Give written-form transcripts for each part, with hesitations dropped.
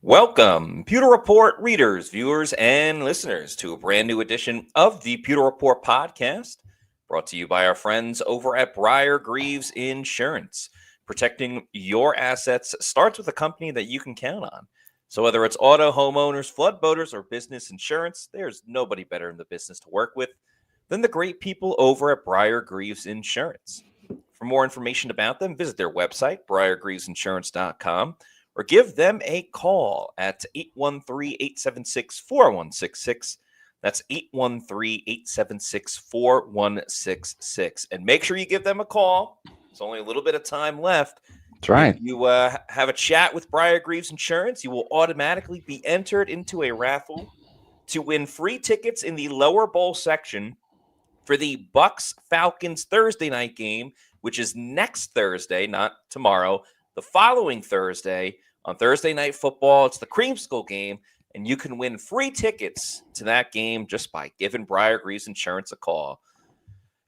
Welcome, Pewter Report readers, viewers, and listeners to a brand new edition of the Pewter Report podcast, brought to you by our friends over at Briar Greaves Insurance. Protecting your assets starts with a company that you can count on. So whether it's auto, homeowners, flood boaters, or business insurance, there's nobody better in the business to work with than the great people over at Briar Greaves Insurance. For more information about them, visit their website, briargreavesinsurance.com, or give them a call at 813-876-4166. That's 813-876-4166. And make sure you give them a call. There's only a little bit of time left. That's right. If you have a chat with Briar Greaves Insurance, you will automatically be entered into a raffle to win free tickets in the lower bowl section for the Bucs Falcons Thursday night game, which is next Thursday, not tomorrow, the following Thursday. On Thursday Night Football, it's the Creamsicle game, and you can win free tickets to that game just by giving Briar Greaves Insurance a call.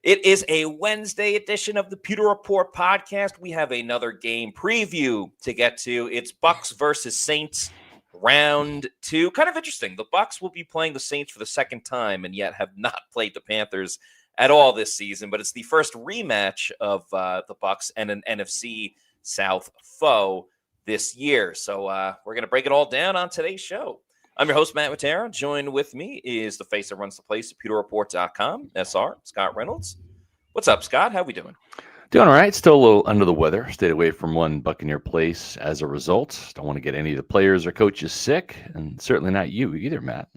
It is a Wednesday edition of the Pewter Report podcast. We have another game preview to get to. It's Bucs versus Saints, round 2. Kind of interesting. The Bucs will be playing the Saints for the second time, and yet have not played the Panthers at all this season. But it's the first rematch of the Bucs and an NFC South foe this year. So we're going to break it all down on today's show. I'm your host, Matt Matera. Joined with me is the face that runs the place at PewterReport.com, SR, Scott Reynolds. What's up, Scott? How we doing? Doing all right. Still a little under the weather. Stayed away from one Buccaneer place as a result. Don't want to get any of the players or coaches sick, and certainly not you either, Matt.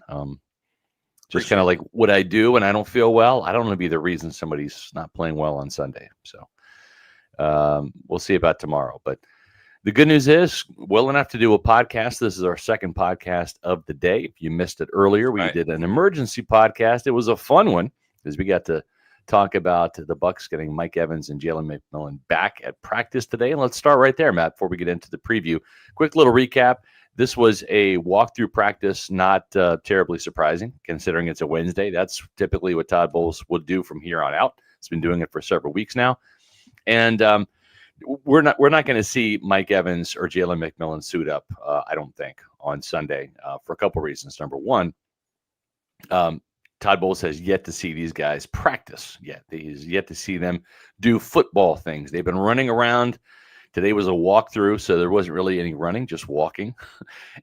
Just kind of like what I do when I don't feel well. I don't want to be the reason somebody's not playing well on Sunday. So we'll see about tomorrow. But the good news is, well enough to do a podcast. This is our second podcast of the day. If you missed it earlier, we did an emergency podcast. It was a fun one because we got to talk about the Bucs getting Mike Evans and Jalen McMillan back at practice today. And let's start right there, Matt, before we get into the preview. Quick little recap. This was a walkthrough practice, not terribly surprising, considering it's a Wednesday. That's typically what Todd Bowles would do from here on out. He's been doing it for several weeks now. And we're not going to see Mike Evans or Jalen McMillan suit up, I don't think, on Sunday for a couple reasons. Number one, Todd Bowles has yet to see these guys practice yet. He's yet to see them do football things. They've been running around. Today was a walkthrough, so there wasn't really any running, just walking.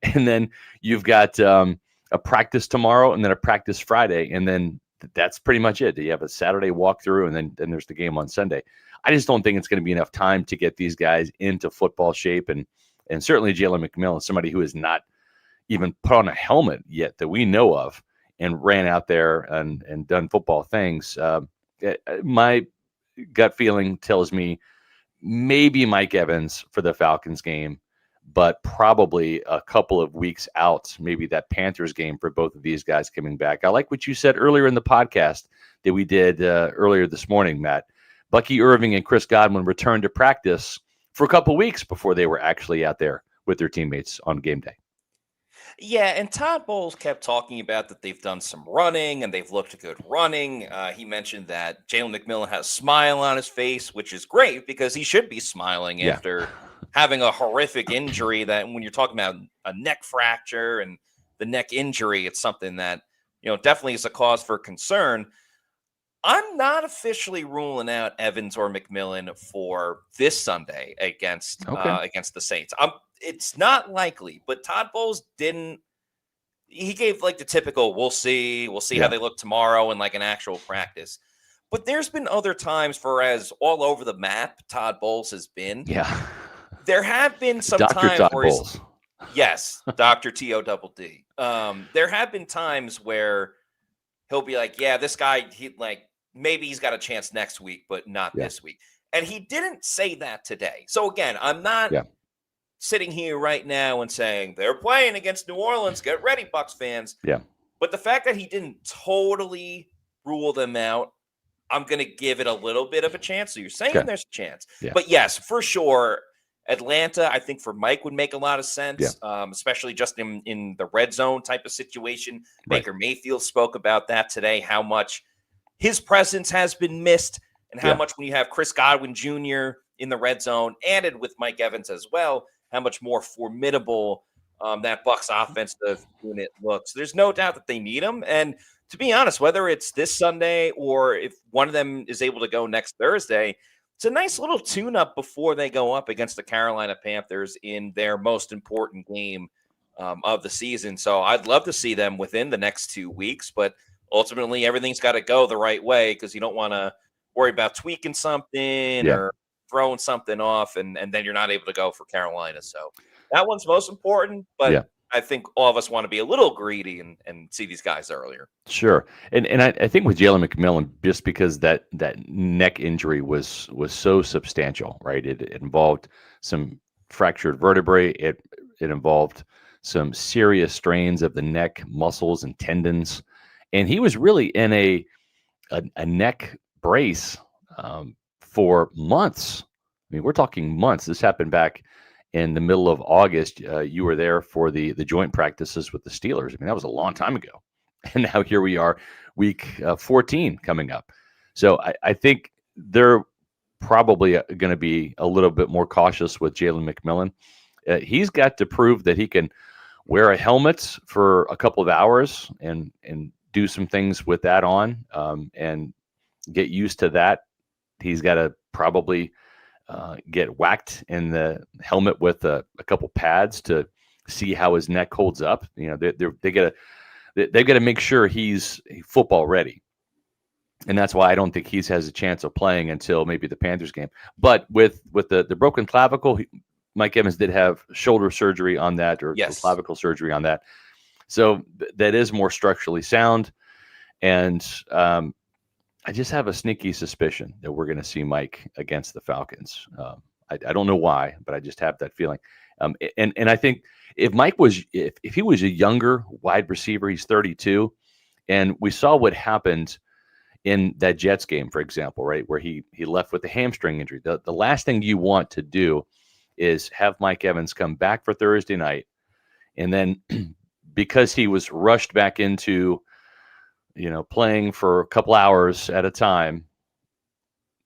And then you've got a practice tomorrow and then a practice Friday, and then that's pretty much it. You have a Saturday walkthrough, and then there's the game on Sunday. I just don't think it's going to be enough time to get these guys into football shape. And certainly Jalen McMillan, somebody who has not even put on a helmet yet that we know of and ran out there and done football things. My gut feeling tells me maybe Mike Evans for the Falcons game, but probably a couple of weeks out, maybe that Panthers game for both of these guys coming back. I like what you said earlier in the podcast that we did earlier this morning, Matt. Bucky Irving and Chris Godwin returned to practice for a couple weeks before they were actually out there with their teammates on game day. Yeah, and Todd Bowles kept talking about that they've done some running and they've looked good running. He mentioned that Jalen McMillan has a smile on his face, which is great because he should be smiling after having a horrific injury. That when you're talking about a neck fracture and the neck injury, it's something that, definitely is a cause for concern. I'm not officially ruling out Evans or McMillan for this Sunday against the Saints. It's not likely, but Todd Bowles didn't. He gave like the typical, we'll see how they look tomorrow in like an actual practice. But there's been other times for as all over the map Todd Bowles has been. Yeah. There have been some Dr. times Todd where Bowles. Yes, Dr. T-O-double-D. There have been times where he'll be like, yeah, this guy, maybe he's got a chance next week, but not this week. And he didn't say that today. So again, I'm not sitting here right now and saying they're playing against New Orleans. Get ready, Bucs fans. Yeah. But the fact that he didn't totally rule them out, I'm going to give it a little bit of a chance. So you're saying there's a chance. Yeah. But yes, for sure, Atlanta, I think for Mike would make a lot of sense, especially just in the red zone type of situation. Right. Baker Mayfield spoke about that today, how much his presence has been missed and how much when you have Chris Godwin Jr. in the red zone, added with Mike Evans as well, how much more formidable that Bucs offensive unit looks. There's no doubt that they need him. And to be honest, whether it's this Sunday or if one of them is able to go next Thursday, it's a nice little tune-up before they go up against the Carolina Panthers in their most important game of the season. So I'd love to see them within the next 2 weeks, but ultimately everything's got to go the right way because you don't want to worry about tweaking something or throwing something off, and then you're not able to go for Carolina. So that one's most important, but I think all of us want to be a little greedy and see these guys earlier. Sure. And I think with Jalen McMillan, just because that neck injury was so substantial, right? It involved some fractured vertebrae. It involved some serious strains of the neck muscles and tendons. And he was really in a neck brace for months. I mean, we're talking months. This happened back in the middle of August. You were there for the joint practices with the Steelers. I mean, that was a long time ago. And now here we are, week 14 coming up. So I think they're probably going to be a little bit more cautious with Jalen McMillan. He's got to prove that he can wear a helmet for a couple of hours and do some things with that on and get used to that. He's got to probably get whacked in the helmet with a couple pads to see how his neck holds up. You know, they've got to make sure he's football ready, and that's why I don't think he has a chance of playing until maybe the Panthers game. But with the broken clavicle, Mike Evans did have shoulder surgery on that, or clavicle surgery on that, so that is more structurally sound. And I just have a sneaky suspicion that we're going to see Mike against the Falcons. I don't know why, but I just have that feeling. And I think if Mike was, if he was a younger wide receiver, he's 32, and we saw what happened in that Jets game, for example, right, where he left with a hamstring injury. The last thing you want to do is have Mike Evans come back for Thursday night, and then because he was rushed back into playing for a couple hours at a time,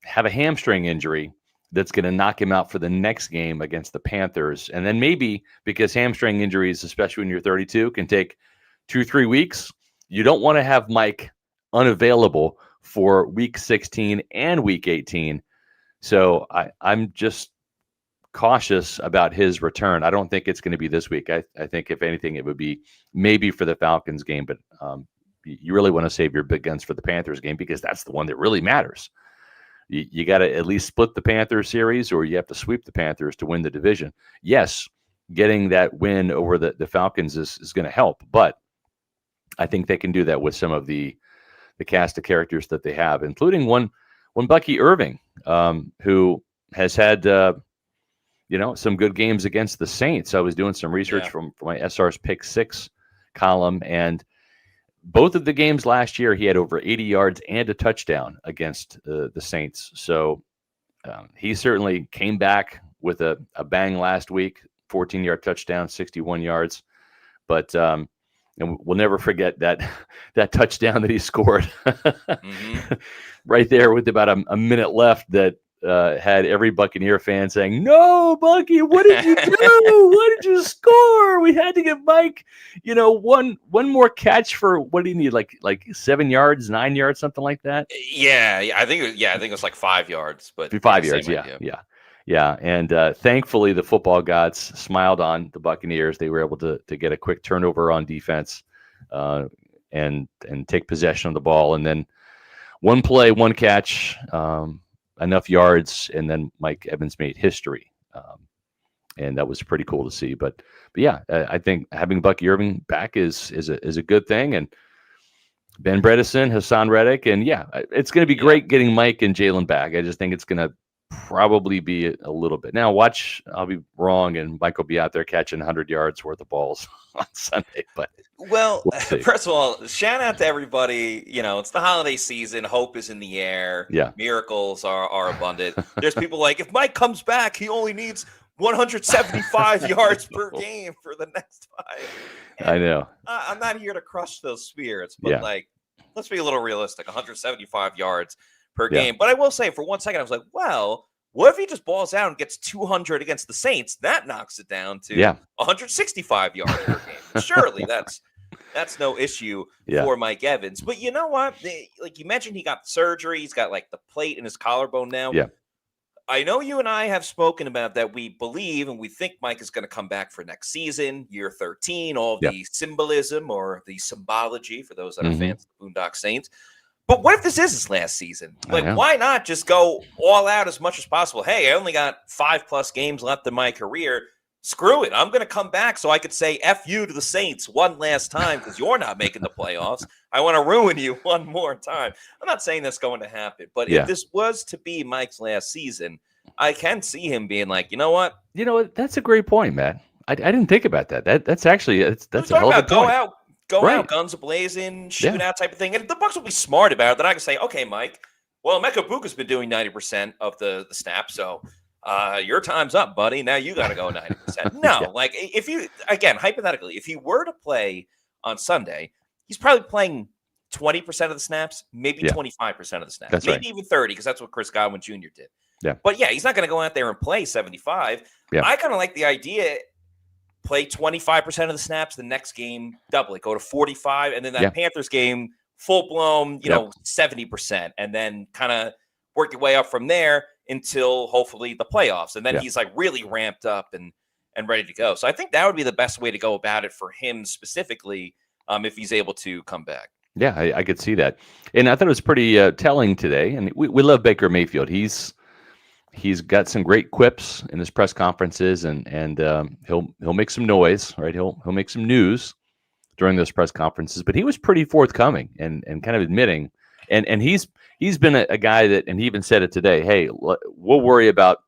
have a hamstring injury that's going to knock him out for the next game against the Panthers. And then maybe because hamstring injuries, especially when you're 32, can take 2-3 weeks, you don't want to have Mike unavailable for week 16 and week 18. So I'm just cautious about his return. I don't think it's going to be this week. I think if anything, it would be maybe for the Falcons game, but you really want to save your big guns for the Panthers game because that's the one that really matters. You got to at least split the Panthers series, or you have to sweep the Panthers to win the division. Yes, getting that win over the Falcons is going to help, but I think they can do that with some of the cast of characters that they have, including one Bucky Irving, who has had some good games against the Saints. I was doing some research for my SR's Pick 6 column, and both of the games last year, he had over 80 yards and a touchdown against the Saints. So he certainly came back with a bang last week, 14-yard touchdown, 61 yards. But and we'll never forget that touchdown that he scored right there with about a minute left that had every Buccaneer fan saying, "No, Bucky, what did you do? What did you score? We had to get Mike, one more catch for what do you need? Like 7 yards, 9 yards, something like that." Yeah, I think it was like 5 yards, but 5 yards. Yeah. And thankfully, the football gods smiled on the Buccaneers. They were able to get a quick turnover on defense and take possession of the ball, and then one play, one catch. Enough yards, and then Mike Evans made history, and that was pretty cool to see. But yeah, I think having Bucky Irving back is a good thing, and Ben Bredesen, Hassan Reddick, and it's going to be great getting Mike and Jalen back. I just think it's going to probably be a little bit. Now, watch, I'll be wrong, and Mike will be out there catching 100 yards worth of balls on Sunday. But we'll first of all, shout out to everybody. It's the holiday season. Hope is in the air. Yeah. Miracles are abundant. There's people like, if Mike comes back, he only needs 175 yards per game for the next 5. And I know. I'm not here to crush those spirits, but let's be a little realistic. 175 yards per game. But I will say, for 1 second, I was like, well, What if he just balls out and gets 200 against the Saints? That knocks it down to 165 yards per game. Surely that's no issue for Mike Evans. But you know what? Like you mentioned, he got the surgery. He's got like the plate in his collarbone now. Yeah. I know you and I have spoken about that. We believe and we think Mike is going to come back for next season, year 13, all the symbolism or the symbology for those that are fans of the Boondock Saints. But what if this is his last season? Like, why not just go all out as much as possible? Hey, I only got 5+ games left in my career. Screw it. I'm going to come back so I could say F you to the Saints one last time because you're not making the playoffs. I want to ruin you one more time. I'm not saying that's going to happen, but if this was to be Mike's last season, I can see him being like, you know what? That's a great point, Matt. I didn't think about that. That's actually that's a hell of a point. Go out, guns a-blazing, shoot out type of thing. And the Bucs will be smart about it. Then I can say, okay, Mike, well, Emeka Buka's been doing 90% of the snaps, so your time's up, buddy. Now you got to go 90%. No, like if you, again, hypothetically, if he were to play on Sunday, he's probably playing 20% of the snaps, maybe 25% of the snaps, that's maybe even 30, because that's what Chris Godwin Jr. did. Yeah. But yeah, he's not going to go out there and play 75. Yeah. I kind of like the idea, play 25% of the snaps, the next game, double it, go to 45, and then that Panthers game, full-blown, 70%, and then kind of work your way up from there until hopefully the playoffs. And then he's like really ramped up and ready to go. So I think that would be the best way to go about it for him specifically if he's able to come back. Yeah, I could see that. And I thought it was pretty telling today. And we love Baker Mayfield. He's got some great quips in his press conferences, and he'll make some noise, right? He'll make some news during those press conferences. But he was pretty forthcoming and kind of admitting, and he's been a guy that, and he even said it today. Hey, we'll worry about,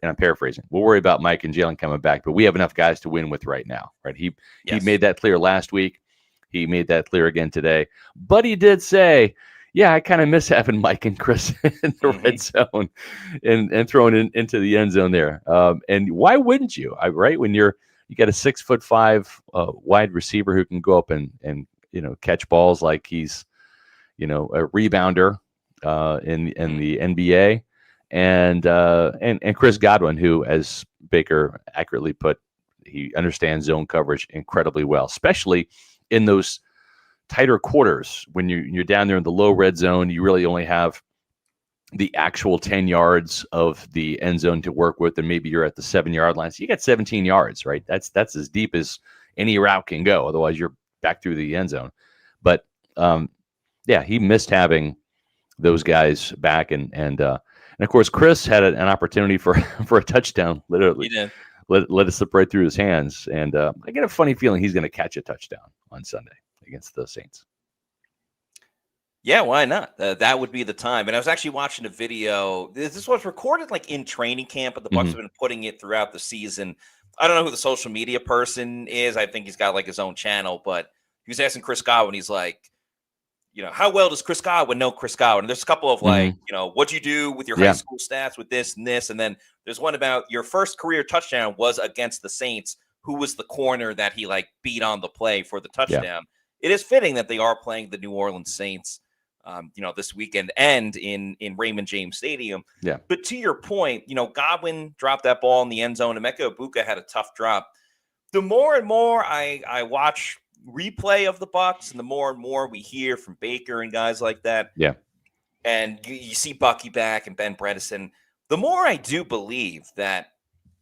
and I'm paraphrasing, we'll worry about Mike and Jalen coming back, but we have enough guys to win with right now, right? He made that clear last week. He made that clear again today. But he did say, yeah, I kind of miss having Mike and Chris in the red zone and throwing into the end zone there. And why wouldn't you? Right? When you got a 6'5" wide receiver who can go up and catch balls like he's a rebounder in the NBA, and Chris Godwin, who, as Baker accurately put, he understands zone coverage incredibly well, especially in those tighter quarters when you're down there in the low red zone. You really only have the actual 10 yards of the end zone to work with, and maybe you're at the 7-yard line. So you got 17 yards, right? That's as deep as any route can go. Otherwise, you're back through the end zone. But he missed having those guys back, and of course, Chris had an opportunity for a touchdown. Literally, he did. Let it slip right through his hands, and I get a funny feeling he's going to catch a touchdown on Sunday against the Saints. Yeah, why not? That would be the time. And I was actually watching a video. This was recorded like in training camp, but the Bucs have been putting it throughout the season. I don't know who the social media person is. I think he's got like his own channel, but he was asking Chris Godwin. He's like, how well does Chris Godwin know Chris Godwin? And there's a couple of like, what'd you do with your high school stats with this and this? And then there's one about your first career touchdown was against the Saints. Who was the corner that he like beat on the play for the touchdown? Yeah. It is fitting that they are playing the New Orleans Saints, this weekend and in Raymond James Stadium. Yeah. But to your point, Godwin dropped that ball in the end zone. Emeka Buka had a tough drop. The more and more I watch replay of the Bucs, and the more and more we hear from Baker and guys like that. Yeah. And you see Bucky back and Ben Bredesen. The more I do believe that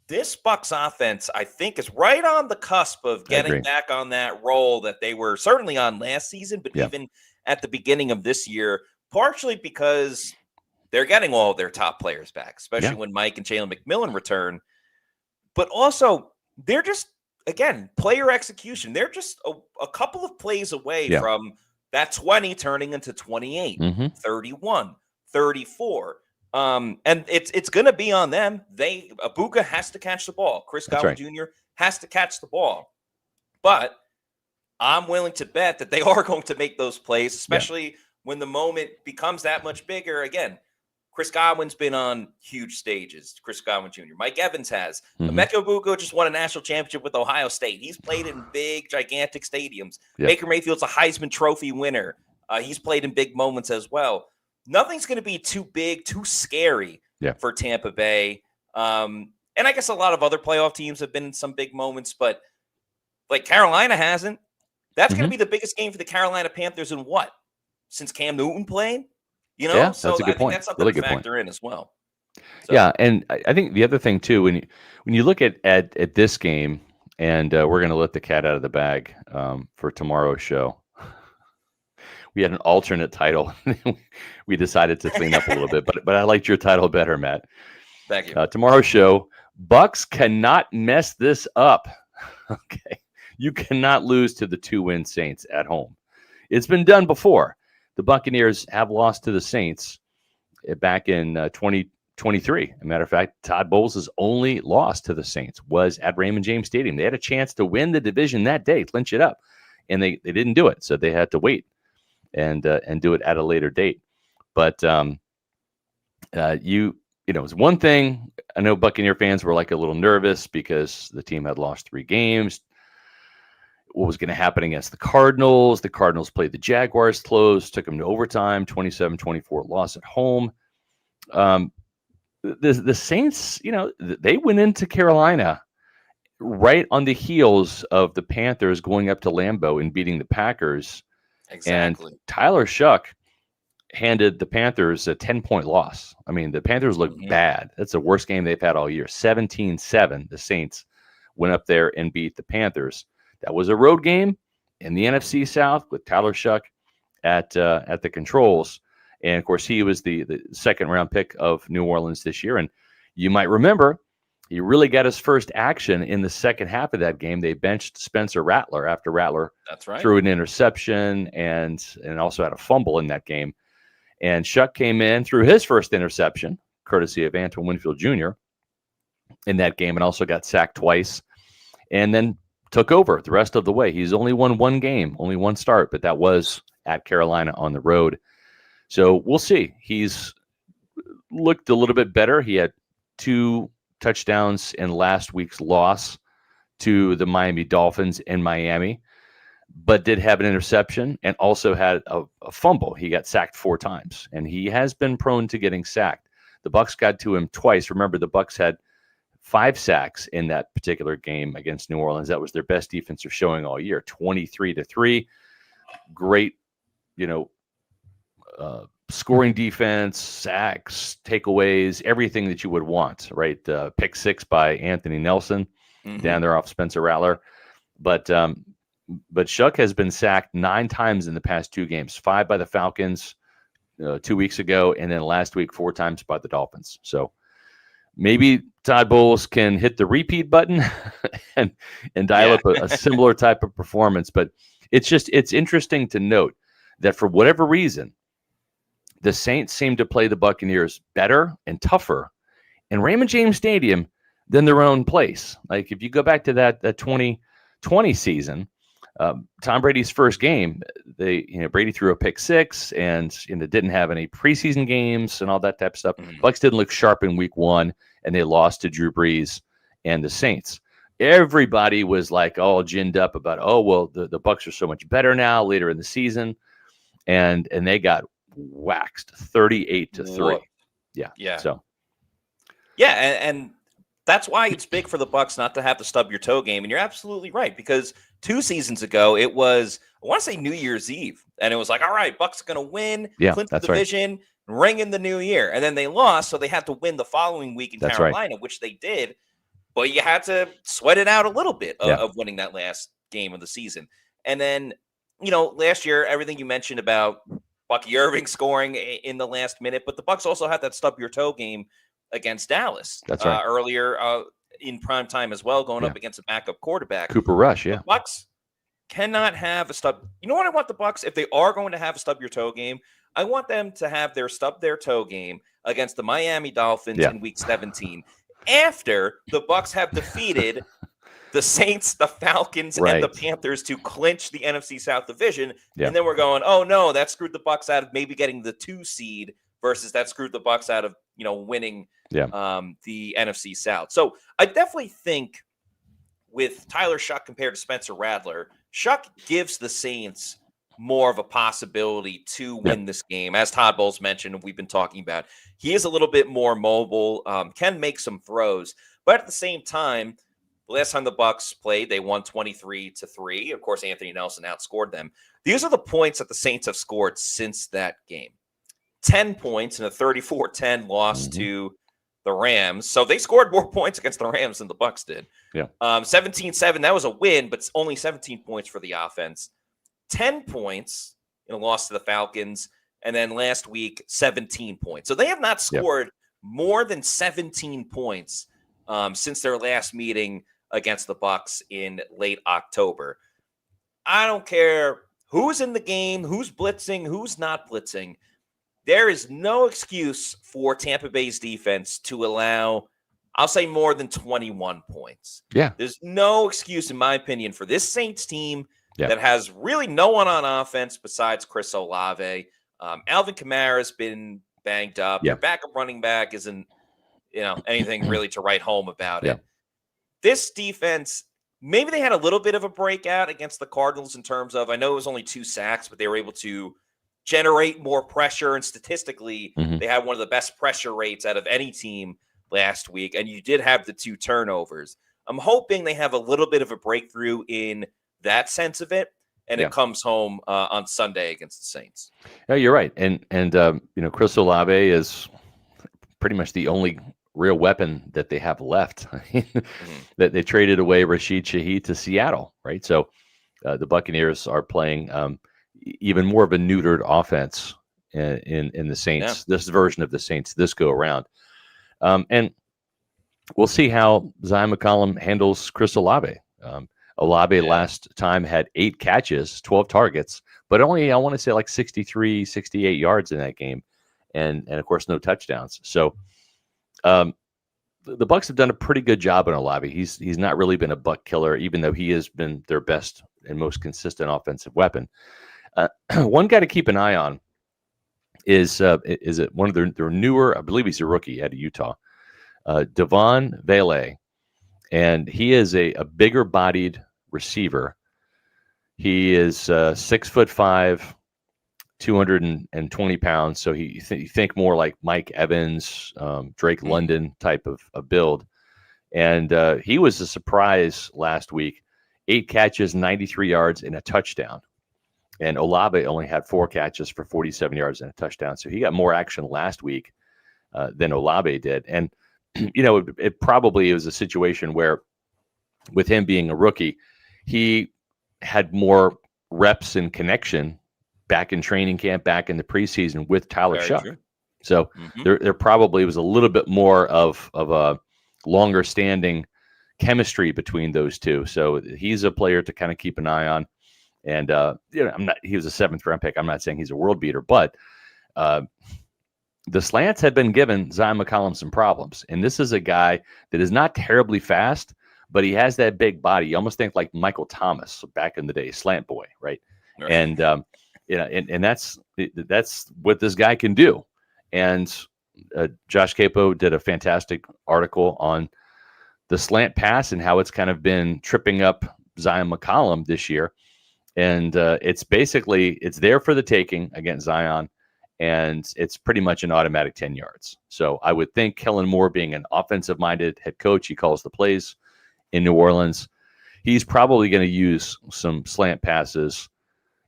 this Bucs offense, I think, is right on the cusp of getting back on that roll that they were certainly on last season, but even at the beginning of this year, partially because they're getting all of their top players back, especially when Mike and Jalen McMillan return. But also, they're just, again, player execution. They're just a couple of plays away from that 20 turning into 28, 31, 34. And it's going to be on them. Abuka has to catch the ball. Chris Godwin Jr. has to catch the ball. But I'm willing to bet that they are going to make those plays, especially when the moment becomes that much bigger. Again, Chris Godwin's been on huge stages. Chris Godwin Jr. Mike Evans has. Emeka Buka just won a national championship with Ohio State. He's played in big, gigantic stadiums. Baker Mayfield's a Heisman Trophy winner. He's played in big moments as well. Nothing's going to be too big, too scary for Tampa Bay. And I guess a lot of other playoff teams have been in some big moments, but like Carolina hasn't. That's going to be the biggest game for the Carolina Panthers in what? Since Cam Newton played? You know? Yeah, so that's a good I think point. that's something to factor in as well. So. Yeah, and I think the other thing too, when you look at this game, and we're going to let the cat out of the bag for tomorrow's show. We had an alternate title. We decided to clean up a little bit, but I liked your title better, Matt. Thank you. Tomorrow's show, Bucs cannot mess this up. Okay, you cannot lose to the 2-win Saints at home. It's been done before. The Buccaneers have lost to the Saints back in 2023. As a matter of fact, Todd Bowles' only loss to the Saints was at Raymond James Stadium. They had a chance to win the division that day, clinch it up, and they didn't do it, so they had to wait and do it at a later date. But it was one thing. I know Buccaneer fans were like a little nervous because the team had lost 3 games. What was going to happen against the Cardinals? The Cardinals played the Jaguars close, took them to overtime, 27-24 loss at home. The Saints, they went into Carolina right on the heels of the Panthers going up to Lambeau and beating the Packers. Exactly. And Tyler Shuck handed the Panthers a 10-point loss. I mean, the Panthers look bad. That's the worst game they've had all year. 17-7, the Saints went up there and beat the Panthers. That was a road game in the NFC South with Tyler Shuck at the controls. And, of course, he was the second-round pick of New Orleans this year. And you might remember he really got his first action in the second half of that game. They benched Spencer Rattler after Rattler threw an interception and also had a fumble in that game. And Shuck came in, threw his first interception, courtesy of Antoine Winfield Jr. in that game, and also got sacked twice. And then took over the rest of the way. He's only won one game, only one start, but that was at Carolina on the road. So we'll see. He's looked a little bit better. He had 2 touchdowns in last week's loss to the Miami Dolphins in Miami, but did have an interception and also had a fumble. He got sacked 4 times, and he has been prone to getting sacked. The Bucs got to him twice. Remember, the Bucs had 5 sacks in that particular game against New Orleans. That was their best defensive showing all year, 23-3. Great, scoring defense, sacks, takeaways, everything that you would want, right? Pick 6 by Anthony Nelson down there off Spencer Rattler. But Shuck has been sacked 9 times in the past 2 games, 5 by the Falcons 2 weeks ago, and then last week 4 times by the Dolphins. So maybe Todd Bowles can hit the repeat button and dial up a similar type of performance. But it's interesting to note that for whatever reason, the Saints seem to play the Buccaneers better and tougher in Raymond James Stadium than their own place. Like if you go back to that 2020 season, Tom Brady's first game, Brady threw a pick 6 and didn't have any preseason games and all that type of stuff. Bucs didn't look sharp in week 1, and they lost to Drew Brees and the Saints. Everybody was like all ginned up about, the Bucs are so much better now later in the season, and they got waxed 38-3. Yeah. So and that's why it's big for the Bucs not to have the stub your toe game. And you're absolutely right, because 2 seasons ago it was, I want to say New Year's Eve, and it was like, all right, Bucs are going to win, clinch the division, ring in the new year, and then they lost, so they had to win the following week in Carolina, which they did. But you had to sweat it out a little bit of winning that last game of the season. And then, last year, everything you mentioned about Bucky Irving scoring in the last minute, but the Bucs also had that stub your toe game against Dallas earlier in prime time as well, going up against a backup quarterback. Cooper Rush, The Bucs cannot have a stub. You know what I want the Bucs? If they are going to have a stub your toe game, I want them to have their stub their toe game against the Miami Dolphins in week 17. After the Bucs have defeated the Saints, the Falcons, and the Panthers to clinch the NFC South division. And then we're going, oh no, that screwed the Bucs out of maybe getting the 2 seed versus that screwed the Bucs out of, winning the NFC South. So I definitely think with Tyler Shuck compared to Spencer Rattler, Shuck gives the Saints more of a possibility to win this game. As Todd Bowles mentioned, we've been talking about, he is a little bit more mobile, can make some throws, but at the same time, the last time the Bucs played, they won 23-3. Of course, Anthony Nelson outscored them. These are the points that the Saints have scored since that game. 10 points in a 34-10 loss to the Rams. So they scored more points against the Rams than the Bucs did. Yeah. 17-7, that was a win, but only 17 points for the offense. 10 points in a loss to the Falcons, and then last week, 17 points. So they have not scored more than 17 points since their last meeting against the Bucs in late October. I don't care who's in the game, who's blitzing, who's not blitzing. There is no excuse for Tampa Bay's defense to allow, I'll say, more than 21 points. Yeah. There's no excuse, in my opinion, for this Saints team that has really no one on offense besides Chris Olave. Alvin Kamara's been banged up. Their backup running back isn't, anything really to write home about it. This defense, maybe they had a little bit of a breakout against the Cardinals in terms of, I know it was only 2 sacks, but they were able to generate more pressure, and statistically, they had one of the best pressure rates out of any team last week, and you did have the 2 turnovers. I'm hoping they have a little bit of a breakthrough in that sense of it, and it comes home on Sunday against the Saints. Yeah, you're right, and Chris Olave is pretty much the only real weapon that they have left. That they traded away Rashid Shaheed to Seattle, right? So the Buccaneers are playing even more of a neutered offense in the Saints, this version of the Saints this go around. And we'll see how Zion McCollum handles Chris Olave. Olave last time had 8 catches, 12 targets, but only, I want to say, like 63, 68 yards in that game. And of course, no touchdowns. So the Bucs have done a pretty good job on Olave. He's not really been a buck killer, even though he has been their best and most consistent offensive weapon. One guy to keep an eye on is it one of their newer, I believe he's a rookie out of Utah, Devon Vele, and he is a bigger bodied receiver. He is 6'5", 220 pounds. So you think more like Mike Evans, Drake London type of build. And he was a surprise last week. 8 catches, 93 yards, and a touchdown. And Olave only had 4 catches for 47 yards and a touchdown. So he got more action last week than Olave did. And, it probably was a situation where, with him being a rookie, he had more reps and connection back in training camp, back in the preseason with Tyler Shuck. True. So there probably was a little bit more of a longer standing chemistry between those two. So he's a player to kind of keep an eye on. And he was a 7th round pick. I'm not saying he's a world beater, but the slants had been giving Zion McCollum some problems. And this is a guy that is not terribly fast, but he has that big body. You almost think like Michael Thomas back in the day, slant boy, right? And and that's what this guy can do. And Josh Capo did a fantastic article on the slant pass and how it's kind of been tripping up Zion McCollum this year. And it's there for the taking against Zion, and it's pretty much an automatic 10 yards. So I would think Kellen Moore, being an offensive-minded head coach, he calls the plays in New Orleans, he's probably going to use some slant passes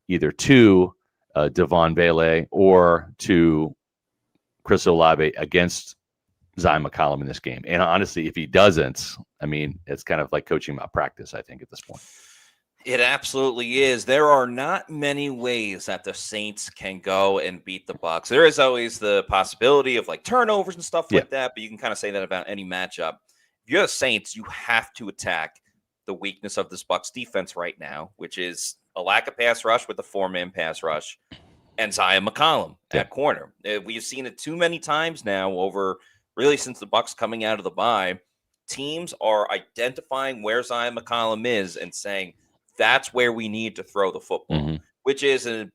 either to Devon Vele or to Chris Olave against Zion McCollum in this game. And honestly, if he doesn't, I mean, it's kind of like coaching malpractice, I think, at this point. It absolutely is. There are not many ways that the Saints can go and beat the Bucs. There is always the possibility of like turnovers and stuff like that, but you can kind of say that about any matchup. If you're the Saints, you have to attack the weakness of this Bucs defense right now, which is a lack of pass rush with a 4-man pass rush and Zion McCollum at corner. We've seen it too many times now over really since the Bucs coming out of the bye. Teams are identifying where Zion McCollum is and saying, that's where we need to throw the football, which is a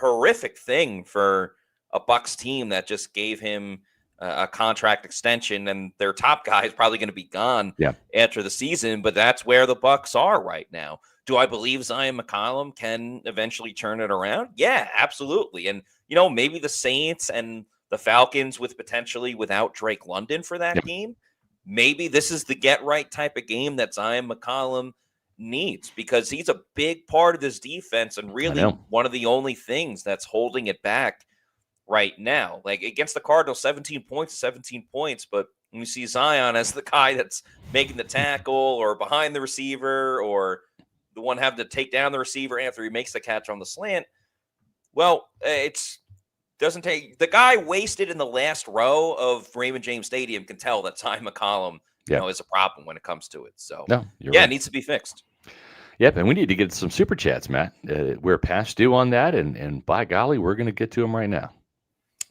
horrific thing for a Bucs team that just gave him a contract extension, and their top guy is probably going to be gone after the season. But that's where the Bucs are right now. Do I believe Zion McCollum can eventually turn it around? Yeah, absolutely. And, maybe the Saints and the Falcons with potentially without Drake London for that Yep. game, maybe this is the get right type of game that Zion McCollum needs, because he's a big part of this defense and really one of the only things that's holding it back right now. Like against the Cardinals, 17 points, but when you see Zion as the guy that's making the tackle or behind the receiver or the one having to take down the receiver after he makes the catch on the slant, well, it's doesn't take the guy wasted in the last row of Raymond James Stadium can tell that Ty McCollum, is a problem when it comes to it. So right. it needs to be fixed. Yep, and we need to get some super chats, Matt. We're past due on that, and by golly, we're going to get to them right now.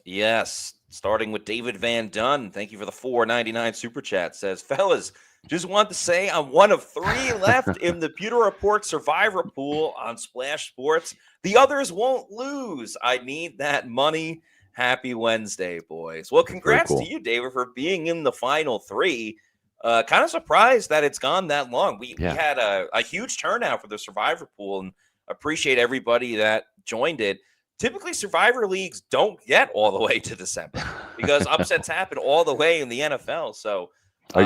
Yes, starting with David Van Dunn. Thank you for the $4.99 super chat. Says, fellas, just want to say I'm one of 3 left in the Pewter Report Survivor pool on Splash Sports. The others won't lose. I need that money. Happy Wednesday, boys. Well, congrats to you, David, for being in the final 3. Kind of surprised that it's gone that long. We had a huge turnout for the Survivor pool, and appreciate everybody that joined it. Typically, Survivor leagues don't get all the way to December because upsets happen all the way in the NFL. So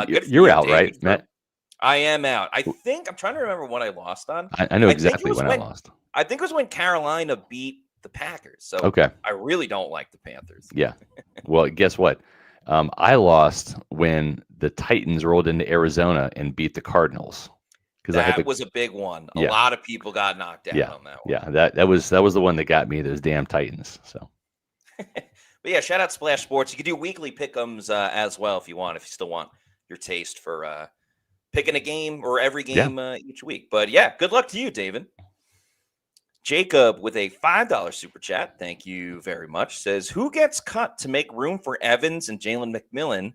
you're out, right, Matt? I am out. I think I'm trying to remember what I lost on. I know exactly when I lost. I think it was when Carolina beat the Packers. So I really don't like the Panthers. Yeah. Well, guess what? I lost when the Titans rolled into Arizona and beat the Cardinals. That was a big one. A lot of people got knocked out on that one. Yeah, that was the one that got me, those damn Titans. So, but yeah, shout out Splash Sports. You can do weekly pick'ems as well if you still want your taste for picking a game or every game each week. But yeah, good luck to you, David. Jacob with a $5 super chat. Thank you very much. Says, who gets cut to make room for Evans and Jalen McMillan,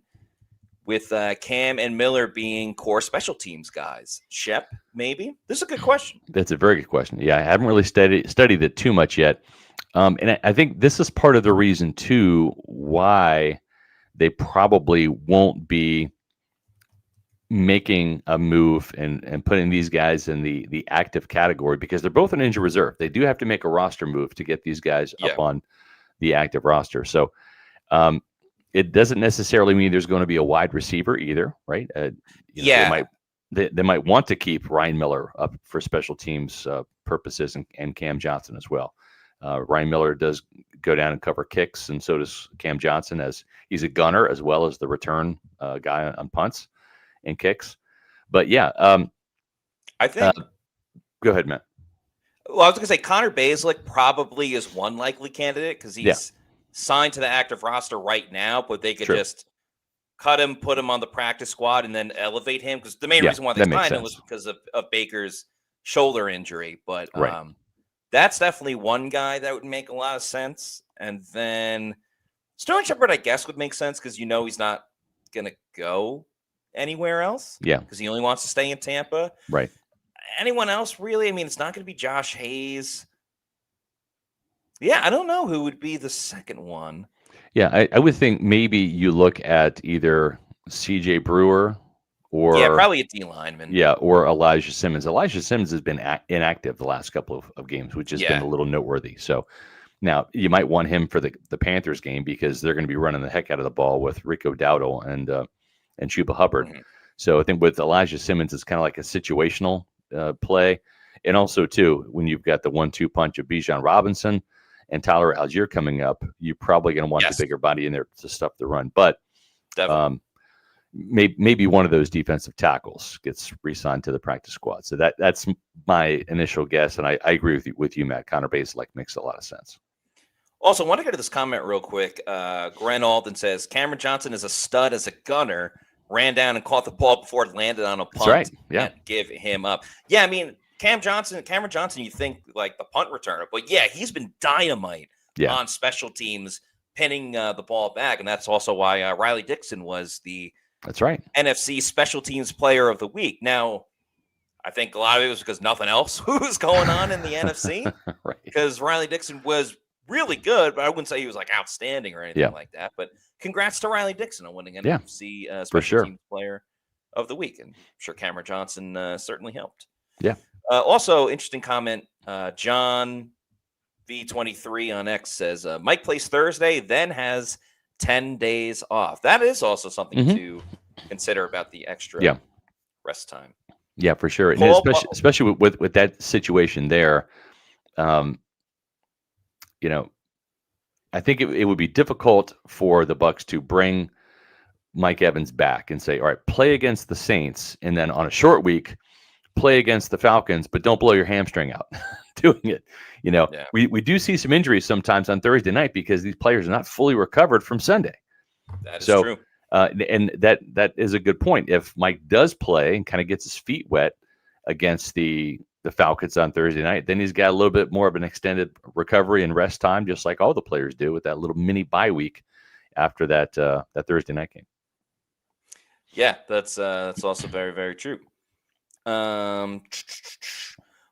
with Cam and Miller being core special teams guys? Shep, maybe? This is a good question. That's a very good question. Yeah, I haven't really studied it too much yet. And I think this is part of the reason, too, why they probably won't be making a move and putting these guys in the active category, because they're both on injured reserve. They do have to make a roster move to get these guys up on the active roster. So it doesn't necessarily mean there's going to be a wide receiver either, right? They might want to keep Ryan Miller up for special teams purposes and Cam Johnson as well. Ryan Miller does go down and cover kicks, and so does Cam Johnson, as he's a gunner as well as the return guy on punts and kicks. But I think go ahead, Matt. Well, I was going to say Connor Bazelak probably is one likely candidate because he's signed to the active roster right now, but they could just cut him, put him on the practice squad, and then elevate him, because the main reason why they signed him was because of Baker's shoulder injury. But that's definitely one guy that would make a lot of sense. And then Sterling Shepard, I guess, would make sense because he's not going to go anywhere else. Yeah. Because he only wants to stay in Tampa. Right. Anyone else, really? I mean, it's not going to be Josh Hayes. Yeah, I don't know who would be the second one. Yeah, I would think maybe you look at either CJ Brewer or probably a D lineman. Yeah, or Elijah Simmons. Elijah Simmons has been inactive the last couple of games, which has been a little noteworthy. So now you might want him for the Panthers game because they're going to be running the heck out of the ball with Rico Dowdle and Chuba Hubbard. Mm-hmm. So I think with Elijah Simmons, it's kind of like a situational play. And also, too, when you've got the 1-2 punch of Bijan Robinson and Tyler Algier coming up, you're probably going to want the bigger body in there to stuff the run. But maybe one of those defensive tackles gets re-signed to the practice squad. So that's my initial guess, and I agree with you, Matt. Connor Bazelak makes a lot of sense. Also, I want to go to this comment real quick. Gren Alden says, Cameron Johnson is a stud as a gunner. Ran down and caught the ball before it landed on a punt. That's right. Yeah. Give him up. Yeah, I mean, Cameron Johnson, you think like the punt returner, but he's been dynamite on special teams, pinning the ball back, and that's also why Riley Dixon was the NFC Special Teams Player of the Week. Now, I think a lot of it was because nothing else was going on in the NFC, because Riley Dixon was really good, but I wouldn't say he was like outstanding or anything like that. But congrats to Riley Dixon on winning NFC Special Teams Player of the Week, and I'm sure Cameron Johnson certainly helped. Yeah. Also, interesting comment. John V23 on X says Mike plays Thursday, then has 10 days off. That is also something to consider about the extra rest time. Yeah, for sure. And Paul, especially with that situation there, I think it would be difficult for the Bucs to bring Mike Evans back and say, all right, play against the Saints, and then on a short week, play against the Falcons, but don't blow your hamstring out doing it. We do see some injuries sometimes on Thursday night because these players are not fully recovered from Sunday. That is true. And that is a good point. If Mike does play and kind of gets his feet wet against the Falcons on Thursday night, then he's got a little bit more of an extended recovery and rest time, just like all the players do with that little mini bye week after that Thursday night game. Yeah, that's also very, very true. Paul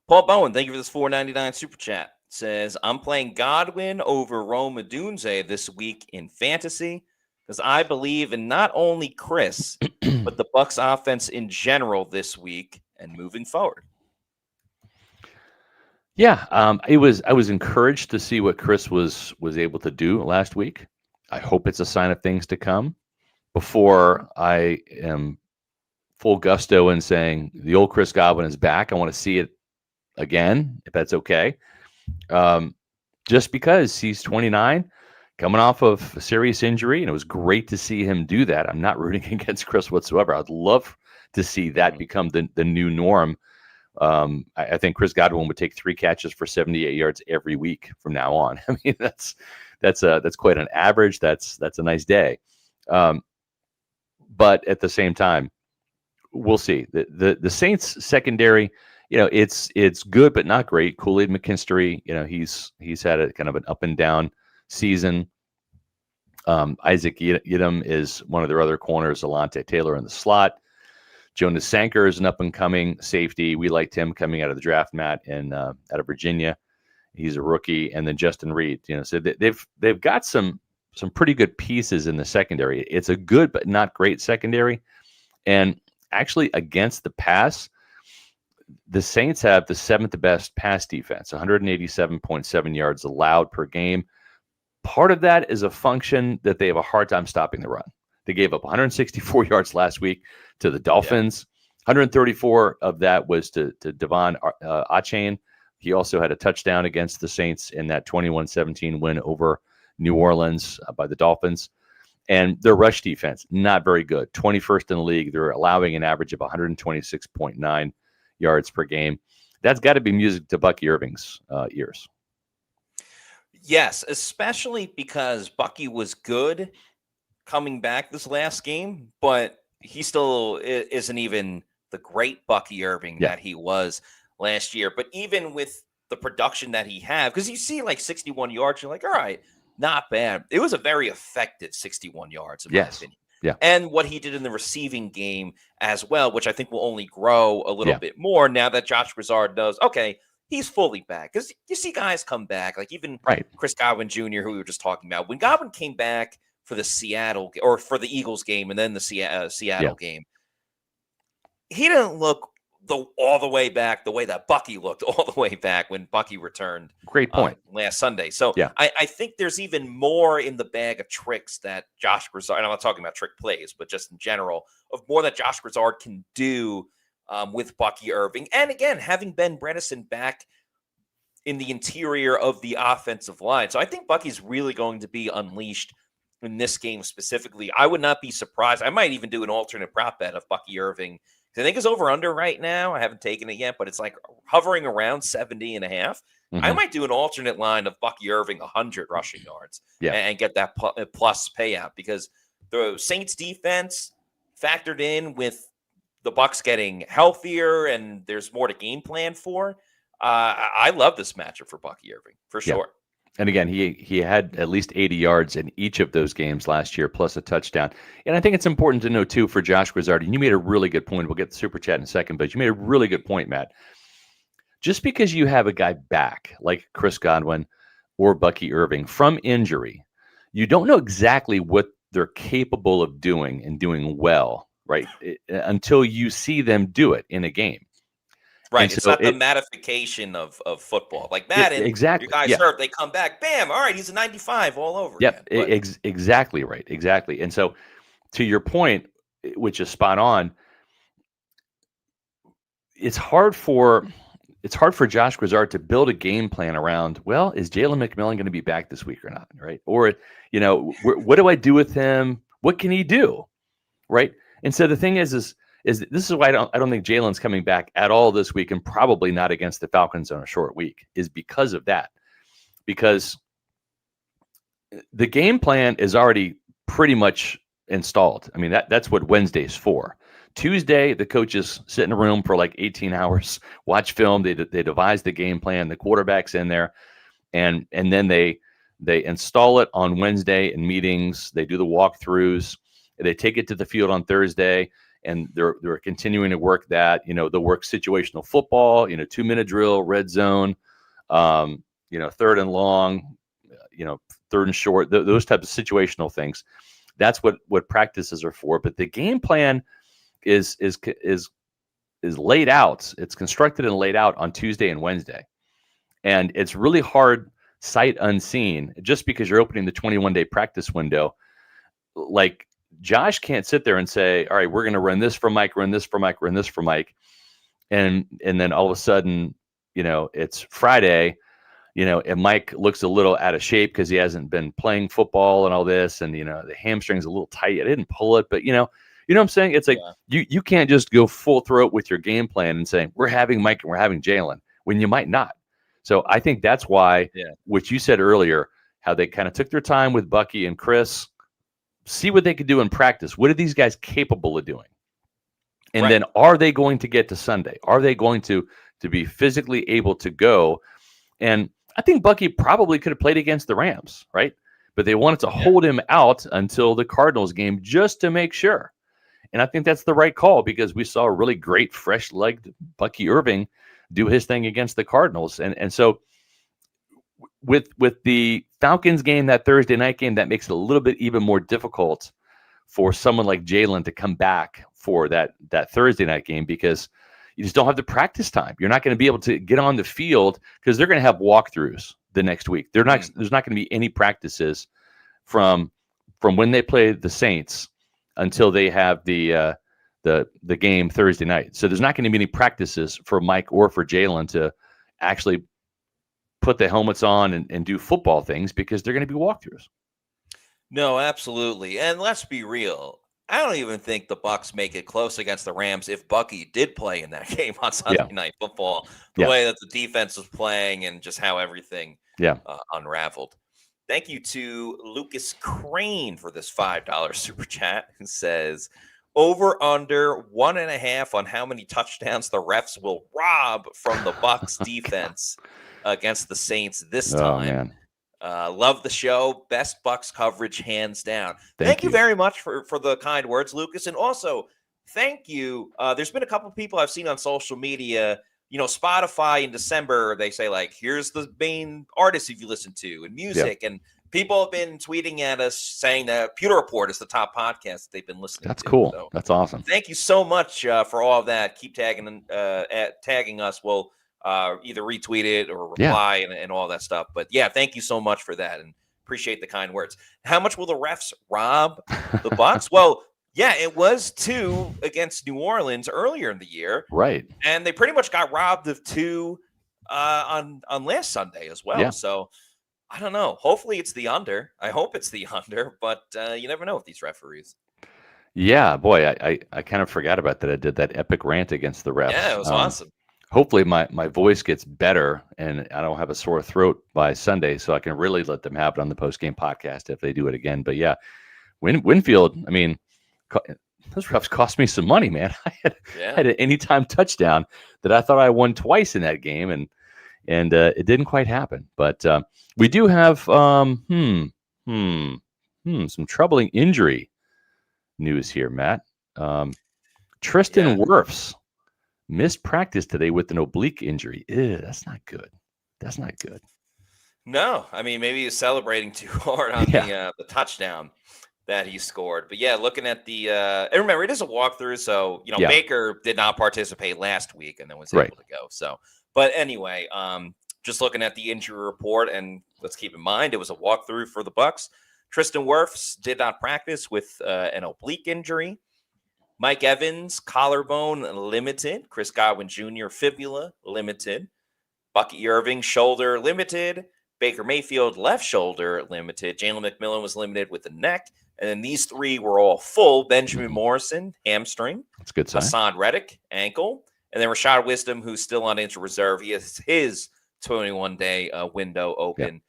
Bowen, thank you for this $4.99 super chat. Says, I'm playing Godwin over Rome Odunze this week in fantasy because I believe in not only Chris, but the Bucs offense in general this week and moving forward. Yeah, I was encouraged to see what Chris was able to do last week. I hope it's a sign of things to come. Before I am full gusto in saying the old Chris Godwin is back, I want to see it again, if that's okay. Just because he's 29, coming off of a serious injury, and it was great to see him do that. I'm not rooting against Chris whatsoever. I'd love to see that become the new norm. I think Chris Godwin would take 3 catches for 78 yards every week from now on. I mean, that's quite an average. That's a nice day. But at the same time, we'll see. The Saints secondary, it's good but not great. Kool-Aid McKinstry, he's had a kind of an up and down season. Isaac Yiadom is one of their other corners. Alontae Taylor in the slot. Jonas Sanker is an up-and-coming safety. We liked him coming out of the draft, Matt, out of Virginia. He's a rookie. And then Justin Reed. So they've got some pretty good pieces in the secondary. It's a good but not great secondary. And actually, against the pass, the Saints have the 7th best pass defense, 187.7 yards allowed per game. Part of that is a function that they have a hard time stopping the run. They gave up 164 yards last week to the Dolphins. 134 of that was to Devon Achane. He also had a touchdown against the Saints in that 21-17 win over New Orleans by the Dolphins. And their rush defense, not very good. 21st in the league. They're allowing an average of 126.9 yards per game. That's got to be music to Bucky Irving's ears. Yes, especially because Bucky was good coming back this last game, but he still isn't even the great Bucky Irving that he was last year. But even with the production that he had, because you see like 61 yards, you're like, all right, not bad. It was a very effective 61 yards, in my opinion. Yeah. And what he did in the receiving game as well, which I think will only grow a little bit more now that Josh Broussard knows, okay, he's fully back. Because you see guys come back, like even Chris Godwin Jr., who we were just talking about. When Godwin came back for the Seattle or for the Eagles game and then the Seattle game, he didn't look all the way back the way that Bucky looked all the way back when Bucky returned. Great point. Last Sunday. So I think there's even more in the bag of tricks that Josh Broussard, and I'm not talking about trick plays, but just in general, of more that Josh Broussard can do with Bucky Irving. And again, having Ben Bredesen back in the interior of the offensive line. So I think Bucky's really going to be unleashed in this game specifically. I would not be surprised. I might even do an alternate prop bet of Bucky Irving. I think it's over under right now. I haven't taken it yet, but it's like hovering around 70.5. Mm-hmm. I might do an alternate line of Bucky Irving 100 rushing yards and get that plus payout, because the Saints defense factored in with the Bucs getting healthier and there's more to game plan for. I love this matchup for Bucky Irving for sure. And again, he had at least 80 yards in each of those games last year, plus a touchdown. And I think it's important to know, too, for Josh Broussard, and you made a really good point. We'll get the super chat in a second, but you made a really good point, Matt. Just because you have a guy back like Chris Godwin or Bucky Irving from injury, you don't know exactly what they're capable of doing and doing well, right, until you see them do it in a game. Right. And It's so not the matification of football. Like Madden, your exactly, guy's yeah. hurt, they come back, bam, all right, he's a 95 all over Yep, again. But exactly right, exactly. And so, to your point, which is spot on, it's hard for Josh Grizzard to build a game plan around. Well, is Jalen McMillan going to be back this week or not? Right? Or what do I do with him? What can he do? Right? And so the thing is this is why I don't think Jalen's coming back at all this week, and probably not against the Falcons on a short week, is because of that. Because the game plan is already pretty much installed. I mean, that's what Wednesday's for. Tuesday, the coaches sit in a room for like 18 hours, watch film. They devise the game plan. The quarterback's in there, and then they install it on Wednesday in meetings. They do the walkthroughs. They take it to the field on Thursday, and they're continuing to work that. They'll work situational football. 2-minute drill, red zone. Third and long. Third and short. Those types of situational things. That's what practices are for. But the game plan is laid out. It's constructed and laid out on Tuesday and Wednesday, and it's really hard sight unseen. Just because you're opening the 21-day practice window, like Josh can't sit there and say, "All right, we're going to run this for Mike, run this for Mike, run this for Mike," and then all of a sudden, it's Friday. And Mike looks a little out of shape because he hasn't been playing football and all this, and the hamstring's a little tight. I didn't pull it, but you know what I'm saying? It's like you can't just go full throat with your game plan and saying we're having Mike and we're having Jalen when you might not. So I think that's why, what you said earlier, how they kind of took their time with Bucky and Chris, see what they could do in practice. What are these guys capable of doing? And then are they going to get to Sunday? Are they going to be physically able to go? And I think Bucky probably could have played against the Rams, right? But they wanted to hold him out until the Cardinals game just to make sure. And I think that's the right call, because we saw a really great fresh-legged Bucky Irving do his thing against the Cardinals. And so with the Falcons game, that Thursday night game, that makes it a little bit even more difficult for someone like Jalen to come back for that Thursday night game, because you just don't have the practice time. You're not going to be able to get on the field because they're going to have walkthroughs the next week. There's not going to be any practices from when they play the Saints until they have the game Thursday night. So there's not going to be any practices for Mike or for Jalen to actually put the helmets on and do football things, because they're going to be walkthroughs. No, absolutely. And let's be real. I don't even think the Bucs make it close against the Rams if Bucky did play in that game on Sunday Night Football. The way that the defense was playing and just how everything unraveled. Thank you to Lucas Crane for this $5 super chat, who says, over under 1.5 on how many touchdowns the refs will rob from the Bucs defense against the Saints this time. Man. Love the show. Best Bucs coverage, hands down. Thank you very much for the kind words, Lucas. And also, thank you. There's been a couple of people I've seen on social media, Spotify in December, they say, like, here's the main artists you listen to and music. And people have been tweeting at us saying that Pewter Report is the top podcast that they've been listening to. That's cool. So, that's awesome. Thank you so much for all of that. Keep tagging us. We'll either retweet it or reply and all that stuff. But thank you so much for that, and appreciate the kind words. How much will the refs rob the Bucs? Well, it was 2 against New Orleans earlier in the year, right? And they pretty much got robbed of 2 on last Sunday as well. Yeah. So I don't know. Hopefully it's the under. I hope it's the under, but you never know with these referees. Yeah, boy, I kind of forgot about that. I did that epic rant against the refs. Yeah, it was awesome. Hopefully my voice gets better and I don't have a sore throat by Sunday, so I can really let them have it on the post-game podcast if they do it again. But Winfield, I mean, those refs cost me some money, man. I had an anytime touchdown that I thought I won twice in that game, and it didn't quite happen. But we do have some troubling injury news here, Matt. Tristan Wirfs missed practice today with an oblique injury. That's not good. That's not good. No, I mean, maybe he's celebrating too hard on the touchdown that he scored. But yeah, looking at the and remember, it is a walkthrough, so Yeah. Baker did not participate last week and then was Right. able to go. So, but anyway, just looking at the injury report, and let's keep in mind it was a walkthrough for the Bucs. Tristan Wirfs did not practice with an oblique injury. Mike Evans, collarbone limited. Chris Godwin Jr., fibula limited. Bucky Irving, shoulder limited. Baker Mayfield, left shoulder limited. Jalen McMillan was limited with the neck. And then these three were all full. Benjamin Morrison, hamstring. That's a good sign. Hassan Reddick, ankle. And then Rashad Wisdom, who's still on injured reserve. He has his 21-day window open,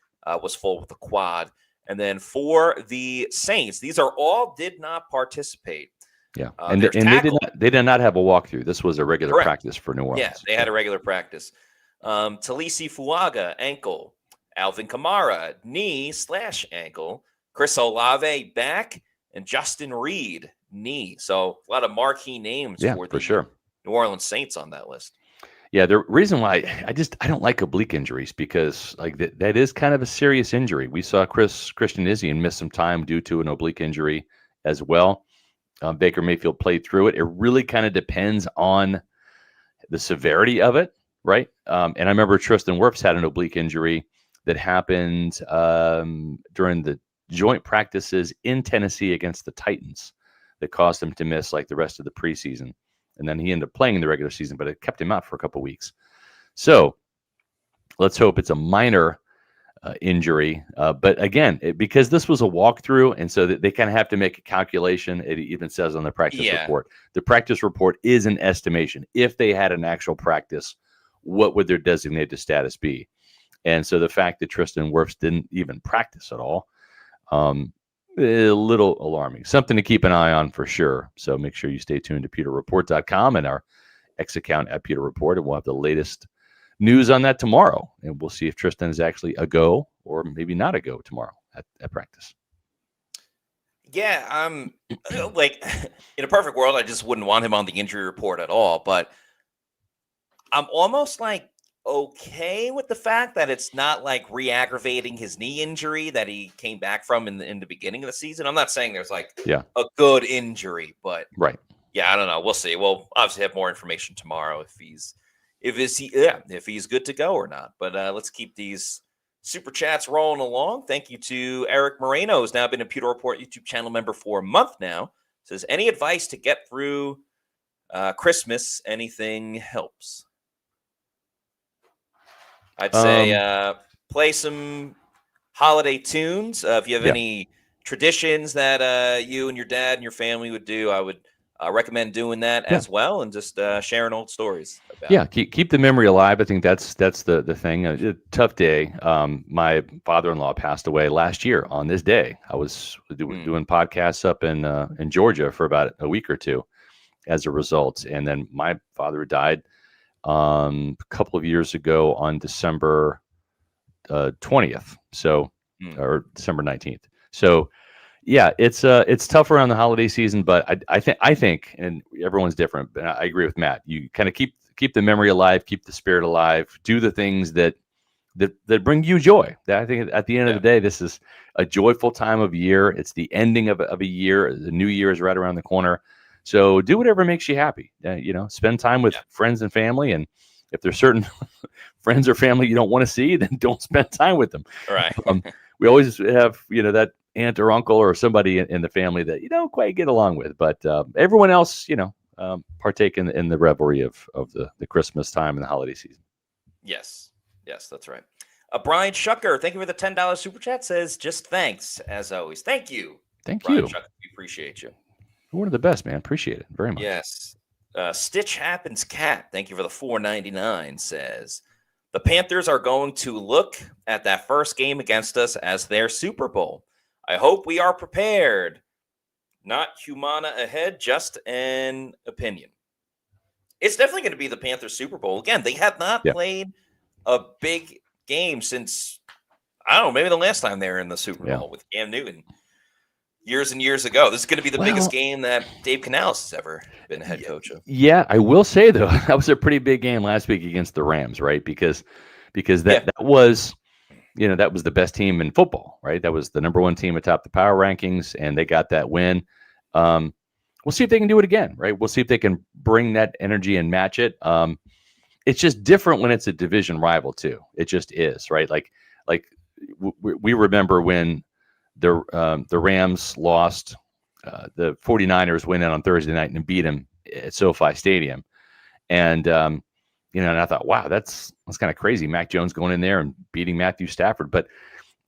was full with the quad. And then for the Saints, these are all did not participate. Yeah, and they did not have a walkthrough. This was a regular practice for New Orleans. Yeah, they had a regular practice. Talisi Fuaga, ankle. Alvin Kamara, knee/ankle. Chris Olave, back. And Justin Reed, knee. So a lot of marquee names for the New Orleans Saints on that list. Yeah, the reason why I don't like oblique injuries because like that is kind of a serious injury. We saw Christian Izien miss some time due to an oblique injury as well. Baker Mayfield played through it. It really kind of depends on the severity of it, right? And I remember Tristan Wirfs had an oblique injury that happened during the joint practices in Tennessee against the Titans that caused him to miss like the rest of the preseason. And then he ended up playing in the regular season, but it kept him out for a couple of weeks. So let's hope it's a minor injury. But again, because this was a walkthrough, and so they kind of have to make a calculation. It even says on the practice report. The practice report is an estimation. If they had an actual practice, what would their designated status be? And so the fact that Tristan Wirfs didn't even practice at all, a little alarming. Something to keep an eye on for sure. So make sure you stay tuned to pewterreport.com and our X account at Pewter Report, and we'll have the latest news on that tomorrow. And we'll see if Tristan is actually a go or maybe not a go tomorrow at practice. Yeah, I'm like in a perfect world, I just wouldn't want him on the injury report at all. But I'm almost like okay with the fact that it's not like re-aggravating his knee injury that he came back from in the beginning of the season. I'm not saying there's like a good injury, but yeah, I don't know. We'll see. We'll obviously have more information tomorrow if he's good to go or not. But let's keep these super chats rolling along. Thank you to Eric Moreno, who's now been a Pewter Report YouTube channel member for a month now. Says, any advice to get through Christmas? Anything helps? I'd say play some holiday tunes. If you have any traditions that you and your dad and your family would do, I would recommend doing that as well, and just sharing old stories about it. Keep the memory alive. I think that's the thing. A tough day. My father-in-law passed away last year on this day. I was doing podcasts up in Georgia for about a week or two as a result, and then my father died a couple of years ago on December 20th, or December 19th. So yeah, it's tough around the holiday season, but I think, and everyone's different, but I agree with Matt. You kind of keep the memory alive, keep the spirit alive, do the things that bring you joy. I think at the end of the day, this is a joyful time of year. It's the ending of a year. The new year is right around the corner. So do whatever makes you happy. Spend time with friends and family. And if there's certain friends or family you don't want to see, then don't spend time with them. All right. We always have, that aunt or uncle or somebody in the family that you don't quite get along with. But everyone else, partake in the revelry of the Christmas time and the holiday season. Yes, that's right. Brian Shucker, thank you for the $10 super chat. Says, just thanks, as always. Thank you. Thank Brian you. Shucker, we appreciate you. You're one of the best, man. Appreciate it very much. Yes. Stitch Happens Cat, thank you for the $4.99, says, the Panthers are going to look at that first game against us as their Super Bowl. I hope we are prepared. Not Humana ahead, just an opinion. It's definitely going to be the Panthers Super Bowl. Again, they have not played a big game since, I don't know, maybe the last time they were in the Super Bowl with Cam Newton. Years and years ago. This is going to be the biggest game that Dave Canales has ever been head coach of. Yeah, I will say, though, that was a pretty big game last week against the Rams, right? Because that was that was the best team in football, right? That was the number one team atop the power rankings, and they got that win. We'll see if they can do it again, right? We'll see if they can bring that energy and match it. It's just different when it's a division rival too. It just is, right? Like we remember when the Rams lost, the 49ers went in on Thursday night and beat them at SoFi Stadium. And, and I thought, wow, that's kind of crazy. Mac Jones going in there and beating Matthew Stafford. But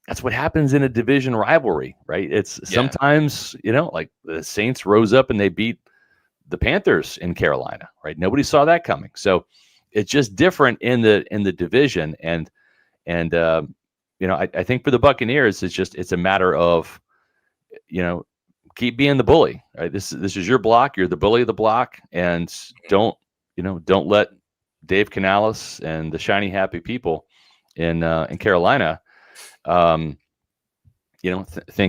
that's what happens in a division rivalry, right? It's sometimes, like the Saints rose up and they beat the Panthers in Carolina, right? Nobody saw that coming. So it's just different in the division. And I think for the Buccaneers, it's a matter of, keep being the bully, right? This is your block. You're the bully of the block, and don't let Dave Canales and the shiny happy people in Carolina, think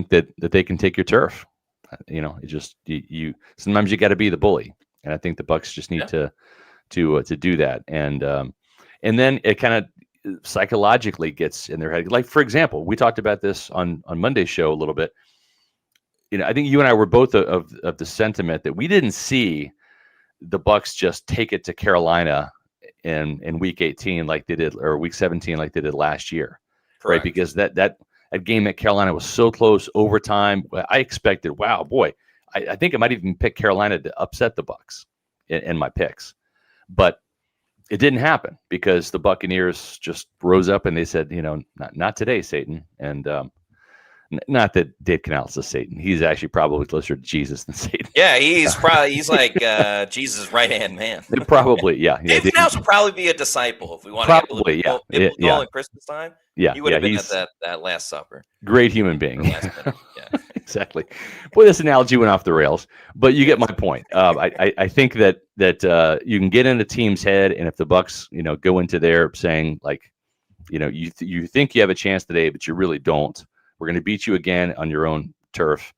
that they can take your turf. It just you sometimes you got to be the bully, and I think the Bucs just need to do that, and then it kind of psychologically gets in their head. Like, for example, we talked about this on Monday's show a little bit. I think you and I were both of the sentiment that we didn't see the Bucs just take it to Carolina in week 18 like they did, or week 17 like they did last year. Correct. Right? Because that game at Carolina was so close, overtime. I expected, wow, boy, I think I might even pick Carolina to upset the Bucs in my picks. But it didn't happen because the Buccaneers just rose up and they said, not today, Satan. And not that Dave Canales is Satan. He's actually probably closer to Jesus than Satan. Yeah, he's like Jesus' right-hand man. Probably, yeah. Dave Canales would probably be a disciple if we want to get a little biblical at Christmas time. Yeah, he would have been at that Last Supper. Great human being. Yeah, exactly. Boy, this analogy went off the rails, but you get my point. I think that you can get in a team's head, and if the Bucs, go into there saying like, you think you have a chance today, but you really don't. We're going to beat you again on your own turf.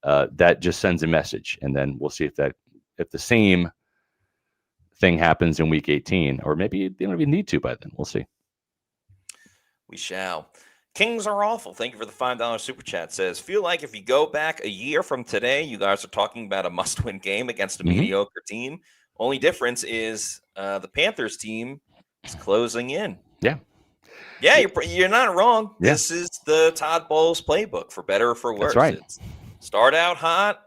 That just sends a message, and then we'll see if the same thing happens in week 18, or maybe they don't even need to by then. We'll see. We shall. Kings are awful. Thank you for the $5 super chat. Says, feel like if you go back a year from today, you guys are talking about a must-win game against a mediocre team. Only difference is the Panthers team is closing in. Yeah. Yeah, you're not wrong. Yeah. This is the Todd Bowles playbook, for better or for worse. That's right. It's start out hot,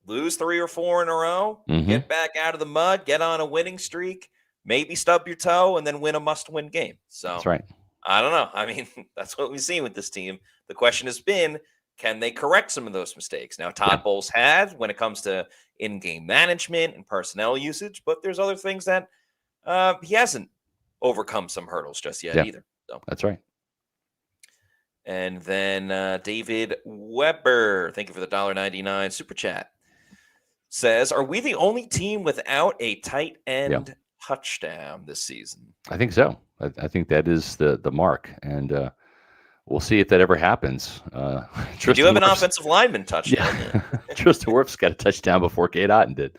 lose 3 or 4 in a row, get back out of the mud, get on a winning streak, maybe stub your toe, and then win a must-win game. So that's right. I don't know. I mean, that's what we've seen with this team. The question has been, can they correct some of those mistakes? Now, Todd Bowles has when it comes to in-game management and personnel usage, but there's other things that he hasn't overcome some hurdles just yet either. So that's right. And then David Weber, thank you for the $1.99 super chat, says, are we the only team without a tight end touchdown this season? I think so. I think that is the mark, and we'll see if that ever happens. You do have an offensive lineman touchdown. Yeah. Tristan Wirfs got a touchdown before Kate Otten did,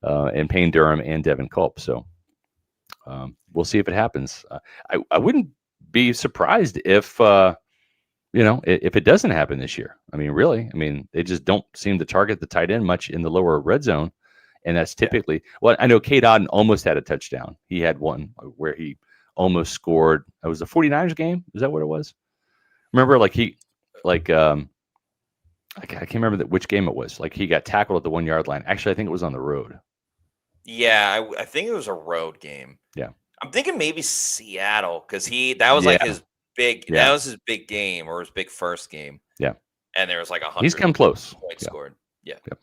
and Payne Durham and Devin Culp. So we'll see if it happens. I wouldn't be surprised if if it doesn't happen this year. I mean, really, they just don't seem to target the tight end much in the lower red zone, and that's typically well. I know Kate Otten almost had a touchdown. He had one where he almost scored. It was the 49ers game. Is that what it was? Remember, I can't remember which game it was. Like, he got tackled at the 1 yard line. Actually, I think it was on the road. Yeah, I think it was a road game. Yeah, I'm thinking maybe Seattle because that was like his big. That was his big game, or his big first game. Yeah, and there was like 100. He's come close. Points scored. Yeah, yep.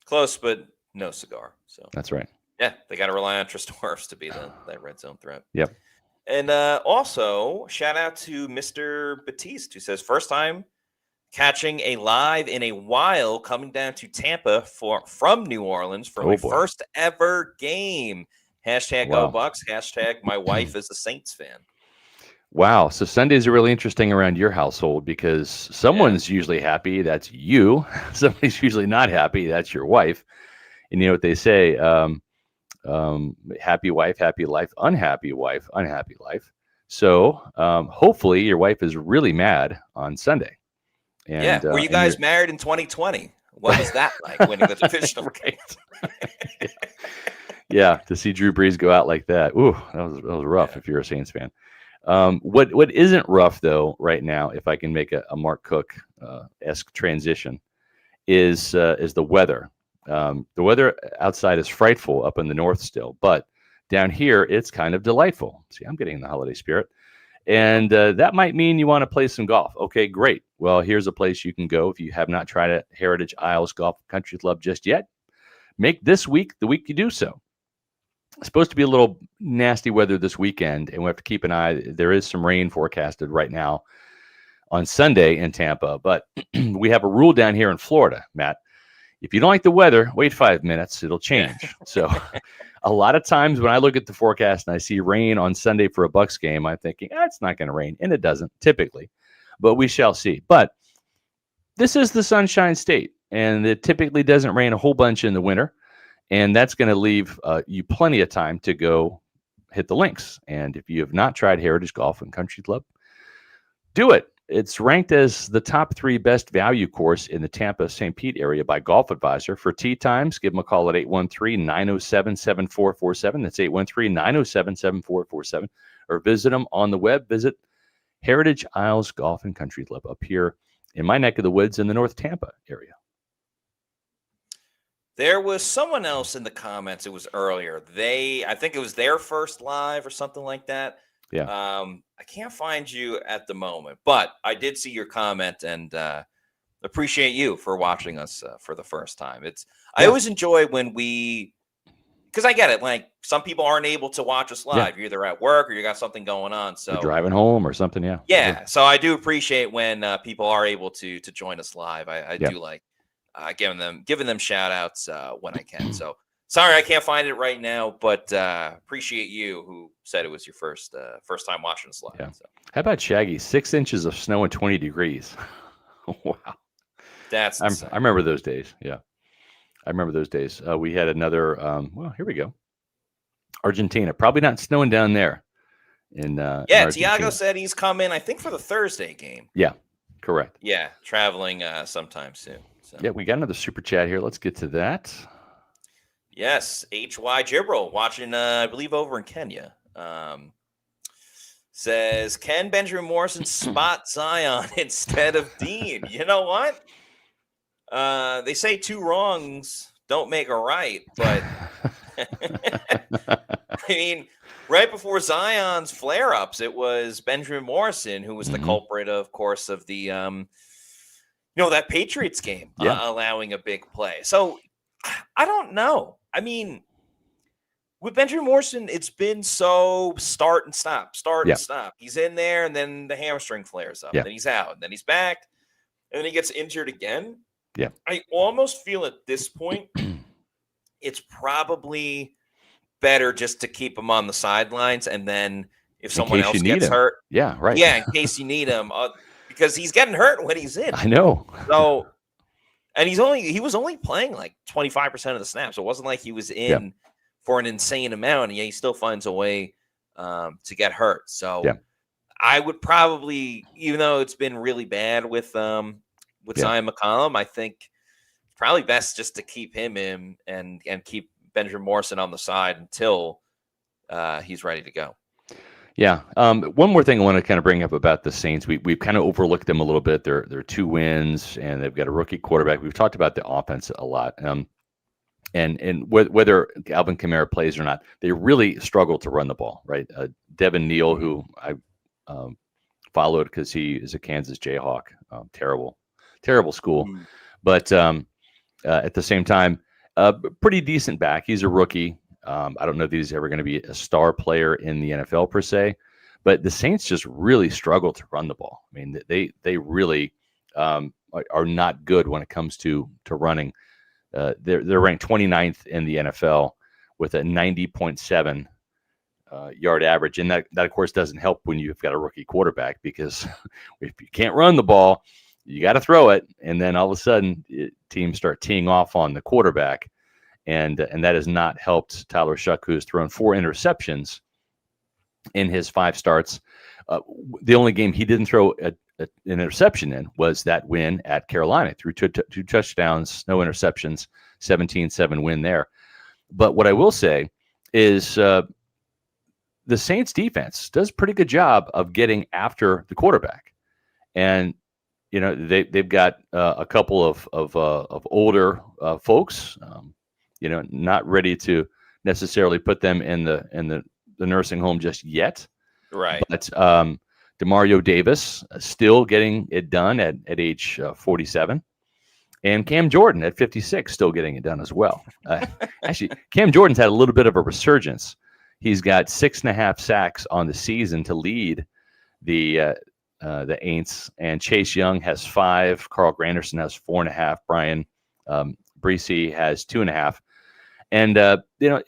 Close, but no cigar. So that's right. Yeah, they got to rely on Tristan Wirfs to be that red zone threat. Yep. And also, shout out to Mr. Batiste, who says, first time catching a live in a while, coming down to Tampa from New Orleans for my first ever game. Hashtag Go Bucs. Hashtag my wife is a Saints fan. Wow. So Sundays are really interesting around your household because someone's usually happy. That's you. Somebody's usually not happy. That's your wife. And you know what they say? Happy wife, happy life. Unhappy wife, unhappy life. So hopefully your wife is really mad on Sunday. And, yeah. Were you guys married in 2020? What was that like, winning the divisional game? Yeah, to see Drew Brees go out like that. Ooh, that was rough if you're a Saints fan. What isn't rough, though, right now, if I can make a Mark Cook-esque transition, is the weather. The weather outside is frightful up in the north still, but down here, it's kind of delightful. See, I'm getting in the holiday spirit. And that might mean you want to play some golf. Okay, great. Well, here's a place you can go if you have not tried it, Heritage Isles Golf Country Club just yet. Make this week the week you do so. It's supposed to be a little nasty weather this weekend, and we have to keep an eye. There is some rain forecasted right now on Sunday in Tampa, but we have a rule down here in Florida, Matt. If you don't like the weather, wait 5 minutes. It'll change. So a lot of times when I look at the forecast and I see rain on Sunday for a Bucs game, I'm thinking, it's not going to rain. And it doesn't typically, but we shall see. But this is the Sunshine State, and it typically doesn't rain a whole bunch in the winter. And that's going to leave you plenty of time to go hit the links. And if you have not tried Heritage Golf and Country Club, do it. It's ranked as the top 3 best value course in the Tampa St. Pete area by Golf Advisor. For tee times, give them a call at 813-907-7447. That's 813-907-7447. Or visit them on the web. Visit Heritage Isles Golf and Country Club up here in my neck of the woods in the North Tampa area. There was someone else in the comments. It was earlier. I think it was their first live or something like that. Yeah. I can't find you at the moment, but I did see your comment and appreciate you for watching us for the first time. I always enjoy when because I get it. Like some people aren't able to watch us live. You're either at work or you got something going on. So you're driving home or something. Yeah. Yeah. So I do appreciate when people are able to join us live. I do like giving them shout outs when I can. So sorry I can't find it right now, but appreciate you who said it was your first time watching us live. Yeah. So. How about Shaggy? 6 inches of snow and 20 degrees. Wow. That's I remember those days. Yeah. I remember those days. We had another well, here we go. Argentina. Probably not snowing down there. In Tiago said he's coming, I think, for the Thursday game. Yeah, correct. Yeah, traveling sometime soon. So. Yeah, we got another super chat here. Let's get to that. Yes, HY Gibril watching, I believe, over in Kenya. Says, can Benjamin Morrison spot Zion instead of Dean? You know what? They say 2 wrongs don't make a right, but I mean, right before Zion's flare-ups, it was Benjamin Morrison who was the culprit, of course, of the that Patriots game, allowing a big play. So I don't know. I mean, with Benjamin Morrison, it's been so start and stop. He's in there, and then the hamstring flares up. Then he's out, and then he's back, and then he gets injured again. Yeah. I almost feel at this point it's probably better just to keep him on the sidelines, and then if someone else gets hurt. Yeah, right. Yeah, in case you need him. Because he's getting hurt when he's in. I know. So, and he was only playing like 25% of the snaps. So it wasn't like he was in for an insane amount, and he still finds a way to get hurt. So I would probably, even though it's been really bad with Zion McCollum, I think it's probably best just to keep him in and keep Benjamin Morrison on the side until he's ready to go. Yeah. One more thing I want to kind of bring up about the Saints. We've kind of overlooked them a little bit. They're 2 wins, and they've got a rookie quarterback. We've talked about the offense a lot. And whether Alvin Kamara plays or not, they really struggle to run the ball, right? Devin Neal, who I followed because he is a Kansas Jayhawk, terrible school. But at the same time, pretty decent back. He's a rookie. I don't know if he's ever going to be a star player in the NFL per se, but the Saints just really struggle to run the ball. I mean, they really are not good when it comes to running. They're ranked 29th in the NFL with a 90.7 yard average, and that of course doesn't help when you've got a rookie quarterback, because if you can't run the ball, you got to throw it, and then all of a sudden teams start teeing off on the quarterback. And that has not helped Tyler Shuck, who has thrown 4 interceptions in his 5 starts. The only game he didn't throw an interception in was that win at Carolina. Threw two touchdowns, no interceptions, 17-7 win there. But what I will say is the Saints defense does a pretty good job of getting after the quarterback. And, you know, they've got a couple of older folks, you know, not ready to necessarily put them in the nursing home just yet. Right. But Demario Davis still getting it done at age 47. And Cam Jordan at 56 still getting it done as well. Actually, Cam Jordan's had a little bit of a resurgence. He's got 6.5 sacks on the season to lead the Aints. And Chase Young has 5. Carl Granderson has 4.5. Brian Breesy has 2.5. And, you know,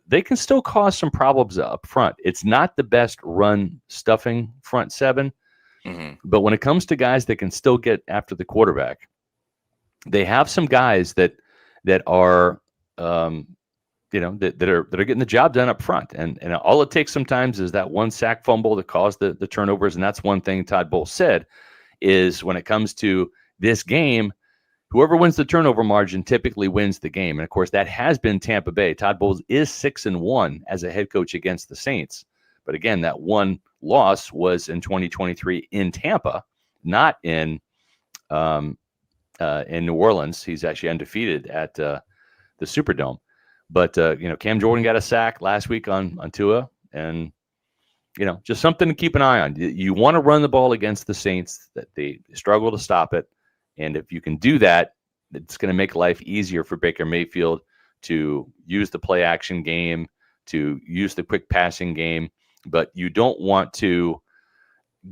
they can still cause some problems up front. It's not the best run stuffing front 7, but when it comes to guys that can still get after the quarterback, they have some guys that are, you know, that are getting the job done up front. And all it takes sometimes is that one sack fumble that caused the turnovers. And that's one thing Todd Bowles said is when it comes to this game, whoever wins the turnover margin typically wins the game. And, of course, that has been Tampa Bay. Todd Bowles is 6-1 as a head coach against the Saints. But, again, that one loss was in 2023 in Tampa, not in New Orleans. He's actually undefeated at the Superdome. But, you know, Cam Jordan got a sack last week on Tua. And, you know, just something to keep an eye on. You want to run the ball against the Saints, that they struggle to stop it. And if you can do that, it's going to make life easier for Baker Mayfield to use the play action game, to use the quick passing game. But you don't want to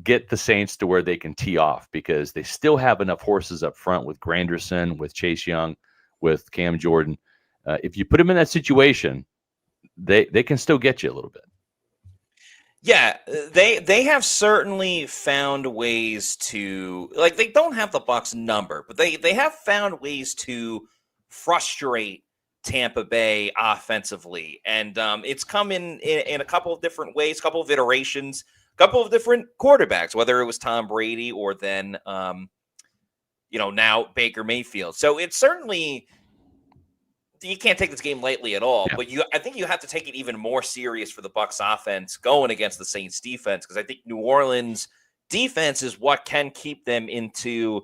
get the Saints to where they can tee off, because they still have enough horses up front with Granderson, with Chase Young, with Cam Jordan. If you put them in that situation, they can still get you a little bit. Yeah, they have certainly found ways to, like, they don't have the Bucs number, but they have found ways to frustrate Tampa Bay offensively. And it's come in a couple of different ways, a couple of iterations, a couple of different quarterbacks, whether it was Tom Brady or then, you know, now Baker Mayfield. So it's certainly, you can't take this game lightly at all, but I think you have to take it even more serious for the Bucs offense going against the Saints defense, because I think New Orleans defense is what can keep them into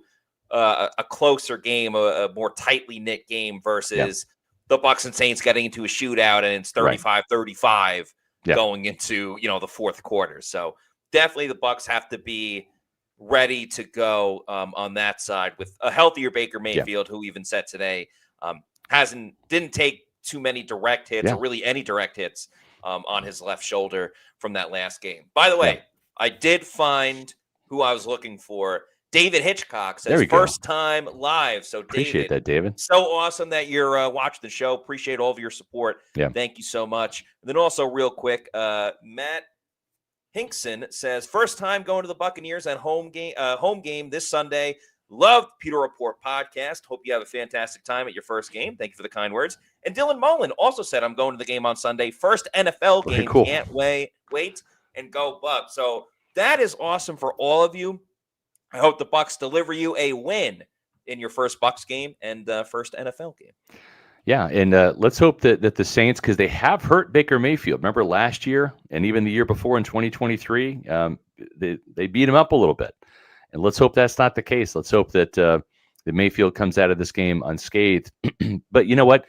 a closer game, a more tightly knit game versus the Bucs and Saints getting into a shootout and it's 35-35 going into, you know, the fourth quarter. So definitely the Bucs have to be ready to go on that side with a healthier Baker Mayfield, who even said today didn't take too many direct hits or really any direct hits on his left shoulder from that last game. By the way, I did find who I was looking for. David Hitchcock says first time live. So appreciate that, David. So awesome that you're watching the show. Appreciate all of your support. Yeah. Thank you so much. And then also real quick, Matt Hinkson says first time going to the Buccaneers at home game this Sunday. Love Pewter Report podcast. Hope you have a fantastic time at your first game. Thank you for the kind words. And Dylan Mullen also said, I'm going to the game on Sunday. First NFL game. Cool. Can't wait and go Bucs. So that is awesome for all of you. I hope the Bucs deliver you a win in your first Bucs game and first NFL game. Yeah, and let's hope that the Saints, because they have hurt Baker Mayfield. Remember last year and even the year before in 2023, they beat him up a little bit. And let's hope that's not the case. Let's hope that Mayfield comes out of this game unscathed. But you know what?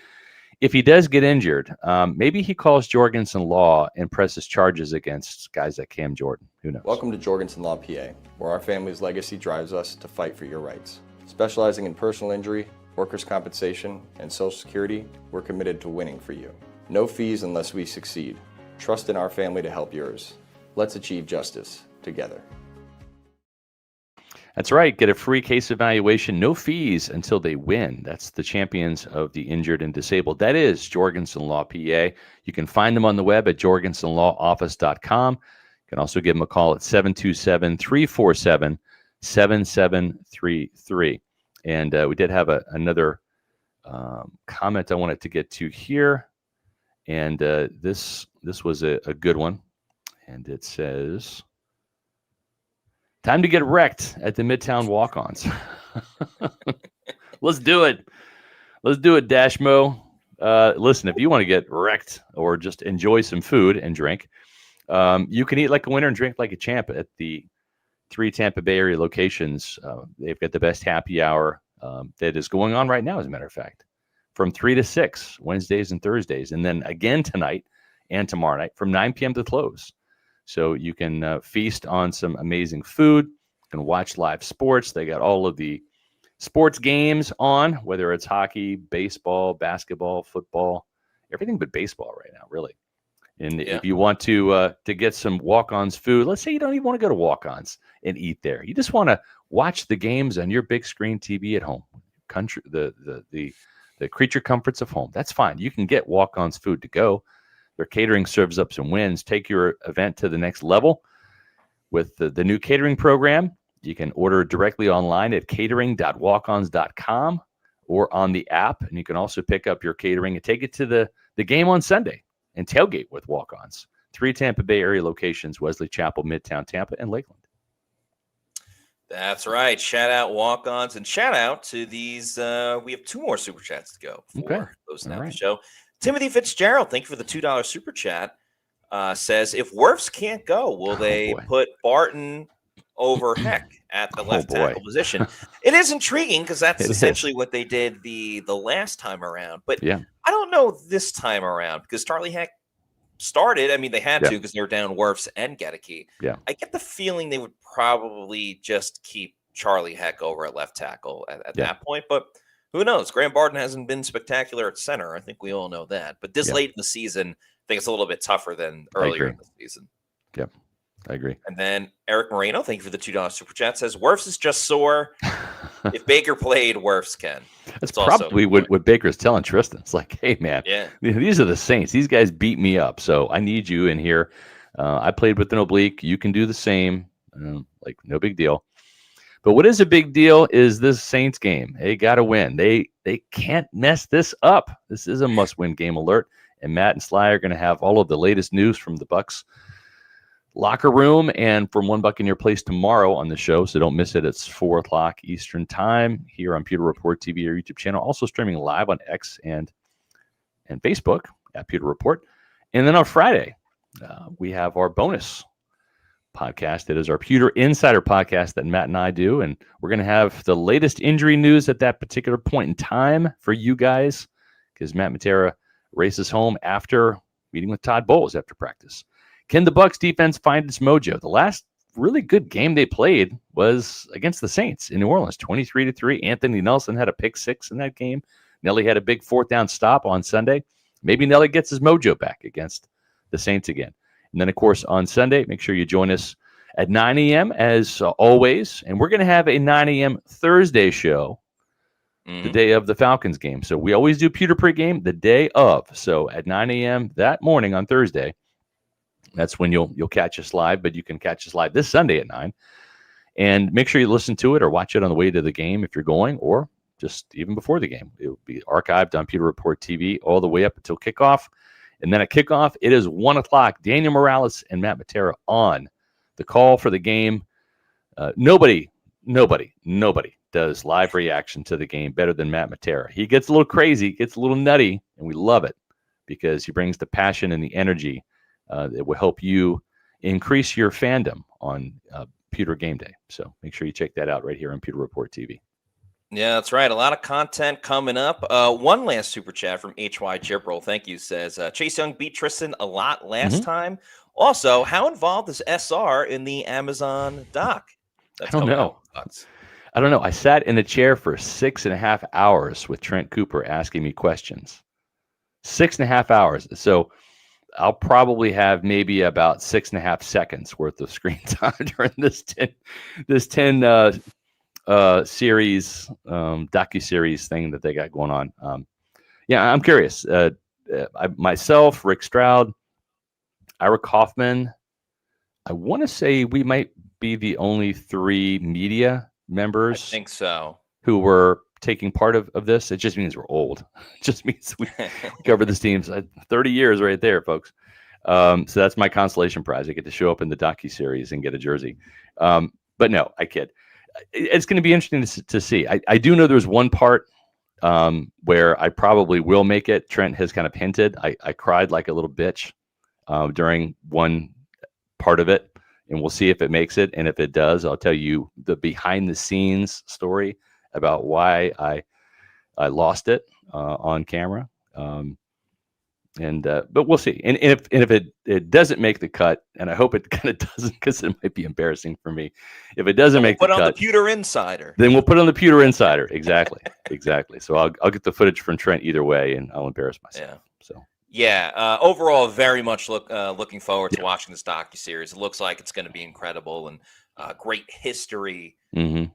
If he does get injured, maybe he calls Jorgensen Law and presses charges against guys like Cam Jordan. Who knows? Welcome to Jorgensen Law, PA, where our family's legacy drives us to fight for your rights. Specializing in personal injury, workers' compensation, and Social Security, we're committed to winning for you. No fees unless we succeed. Trust in our family to help yours. Let's achieve justice together. That's right. Get a free case evaluation, no fees until they win. That's the champions of the injured and disabled. That is Jorgensen Law, PA. You can find them on the web at jorgensenlawoffice.com. You can also give them a call at 727-347-7733. And we did have another comment I wanted to get to here. And this was a good one. And it says, time to get wrecked at the Midtown Walk-Ons. Let's do it. Let's do it, Dashmo. Listen, if you want to get wrecked or just enjoy some food and drink, you can eat like a winner and drink like a champ at the 3 Tampa Bay area locations. They've got the best happy hour that is going on right now, as a matter of fact, from 3 to 6, Wednesdays and Thursdays. And then again tonight and tomorrow night from 9 p.m. to close. So you can feast on some amazing food. You can watch live sports. They got all of the sports games on, whether it's hockey, baseball, basketball, football, everything but baseball right now, really. And if you want to get some Walk-Ons food, let's say you don't even want to go to Walk-Ons and eat there. You just want to watch the games on your big screen TV at home, the creature comforts of home. That's fine. You can get Walk-Ons food to go. Their catering serves up some wins. Take your event to the next level with the new catering program. You can order directly online at catering.walkons.com or on the app. And you can also pick up your catering and take it to the game on Sunday and tailgate with Walk-Ons. 3 Tampa Bay area locations: Wesley Chapel, Midtown Tampa, and Lakeland. That's right. Shout out Walk-Ons and shout out to these. We have 2 more super chats to go before closing out the show. Timothy Fitzgerald, thank you for the $2 super chat. Says, if Wirfs can't go, will they put Barton over Heck at the left tackle position? It is intriguing because that's essentially what they did the last time around. But I don't know this time around because Charlie Heck started. I mean, they had to because they were down Wirfs and Gedeke. Yeah, I get the feeling they would probably just keep Charlie Heck over at left tackle at that point. But who knows? Graham Barton hasn't been spectacular at center. I think we all know that. But this late in the season, I think it's a little bit tougher than earlier in the season. Yep, I agree. And then Eric Moreno, thank you for the $2 super chat, says, Wirfs is just sore. If Baker played, Wirfs can. That's probably what Baker's telling Tristan. It's like, hey, man, these are the Saints. These guys beat me up, so I need you in here. I played with an oblique. You can do the same. Like, no big deal. But what is a big deal is this Saints game. They got to win. They can't mess this up. This is a must-win game alert. And Matt and Sly are going to have all of the latest news from the Bucs locker room and from One Buccaneer Place tomorrow on the show. So don't miss it. It's 4 o'clock Eastern time here on Pewter Report TV, our YouTube channel. Also streaming live on X and Facebook at Pewter Report. And then on Friday, we have our bonus podcast. It is our Pewter Insider podcast that Matt and I do, and we're going to have the latest injury news at that particular point in time for you guys, because Matt Matera races home after meeting with Todd Bowles after practice. Can the Bucs defense find its mojo? The last really good game they played was against the Saints in New Orleans, 23-3. Anthony Nelson had a pick 6 in that game. Nelly had a big 4th down stop on Sunday. Maybe Nelly gets his mojo back against the Saints again. And then, of course, on Sunday, make sure you join us at 9 a.m. as always. And we're going to have a 9 a.m. Thursday show the day of the Falcons game. So we always do Pewter pregame the day of. So at 9 a.m. that morning on Thursday, that's when you'll catch us live. But you can catch us live this Sunday at 9. And make sure you listen to it or watch it on the way to the game if you're going, or just even before the game. It will be archived on Pewter Report TV all the way up until kickoff. And then at kickoff, it is 1 o'clock. Daniel Morales and Matt Matera on the call for the game. Nobody does live reaction to the game better than Matt Matera. He gets a little crazy, gets a little nutty, and we love it because he brings the passion and the energy that will help you increase your fandom on Pewter Game Day. So make sure you check that out right here on Pewter Report TV. Yeah, that's right. A lot of content coming up. One last super chat from HY Gibral. Thank you. Says Chase Young beat Tristan a lot last time. Also, how involved is SR in the Amazon doc? I don't know. I sat in a chair for 6.5 hours with Trent Cooper asking me questions. 6.5 hours. So I'll probably have maybe about 6.5 seconds worth of screen time during this 10 series, docu-series thing that they got going on. I'm curious. Myself, Rick Stroud, Ira Kaufman, I want to say we might be the only 3 media members. I think so. Who were taking part of this. It just means we're old. It just means we cover this team 30 years right there, folks. So that's my consolation prize. I get to show up in the docuseries and get a jersey. But no, I kid. It's going to be interesting to see. I do know there's one part where I probably will make it. Trent has kind of hinted. I cried like a little bitch during one part of it, and we'll see if it makes it. And if it does, I'll tell you the behind the scenes story about why I lost it on camera. But we'll see. And if it doesn't make the cut, and I hope it kind of doesn't, because it might be embarrassing for me. If it doesn't make the cut, put on the Pewter Insider. Then we'll put on the Pewter Insider. Exactly, exactly. So I'll get the footage from Trent either way, and I'll embarrass myself. Yeah. So. Yeah, overall, very much looking forward to watching this docuseries. It looks like it's going to be incredible and great history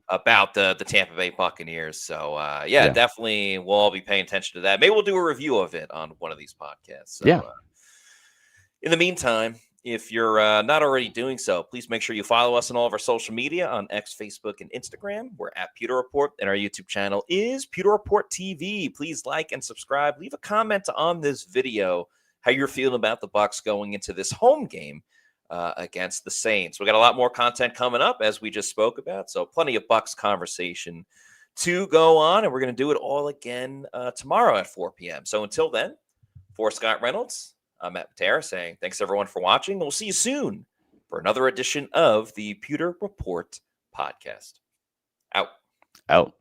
about the Tampa Bay Buccaneers. So, definitely we'll all be paying attention to that. Maybe we'll do a review of it on one of these podcasts. So, in the meantime, if you're not already doing so, please make sure you follow us on all of our social media on X, Facebook, and Instagram. We're at Pewter Report, and our YouTube channel is Pewter Report TV. Please like and subscribe. Leave a comment on this video how you're feeling about the Bucs going into this home game against the Saints. We got a lot more content coming up, as we just spoke about, so plenty of Bucs conversation to go on, and we're going to do it all again tomorrow at 4 p.m. So until then, for Scott Reynolds, I'm Matt Patera saying thanks, everyone, for watching. We'll see you soon for another edition of the Pewter Report podcast. Out.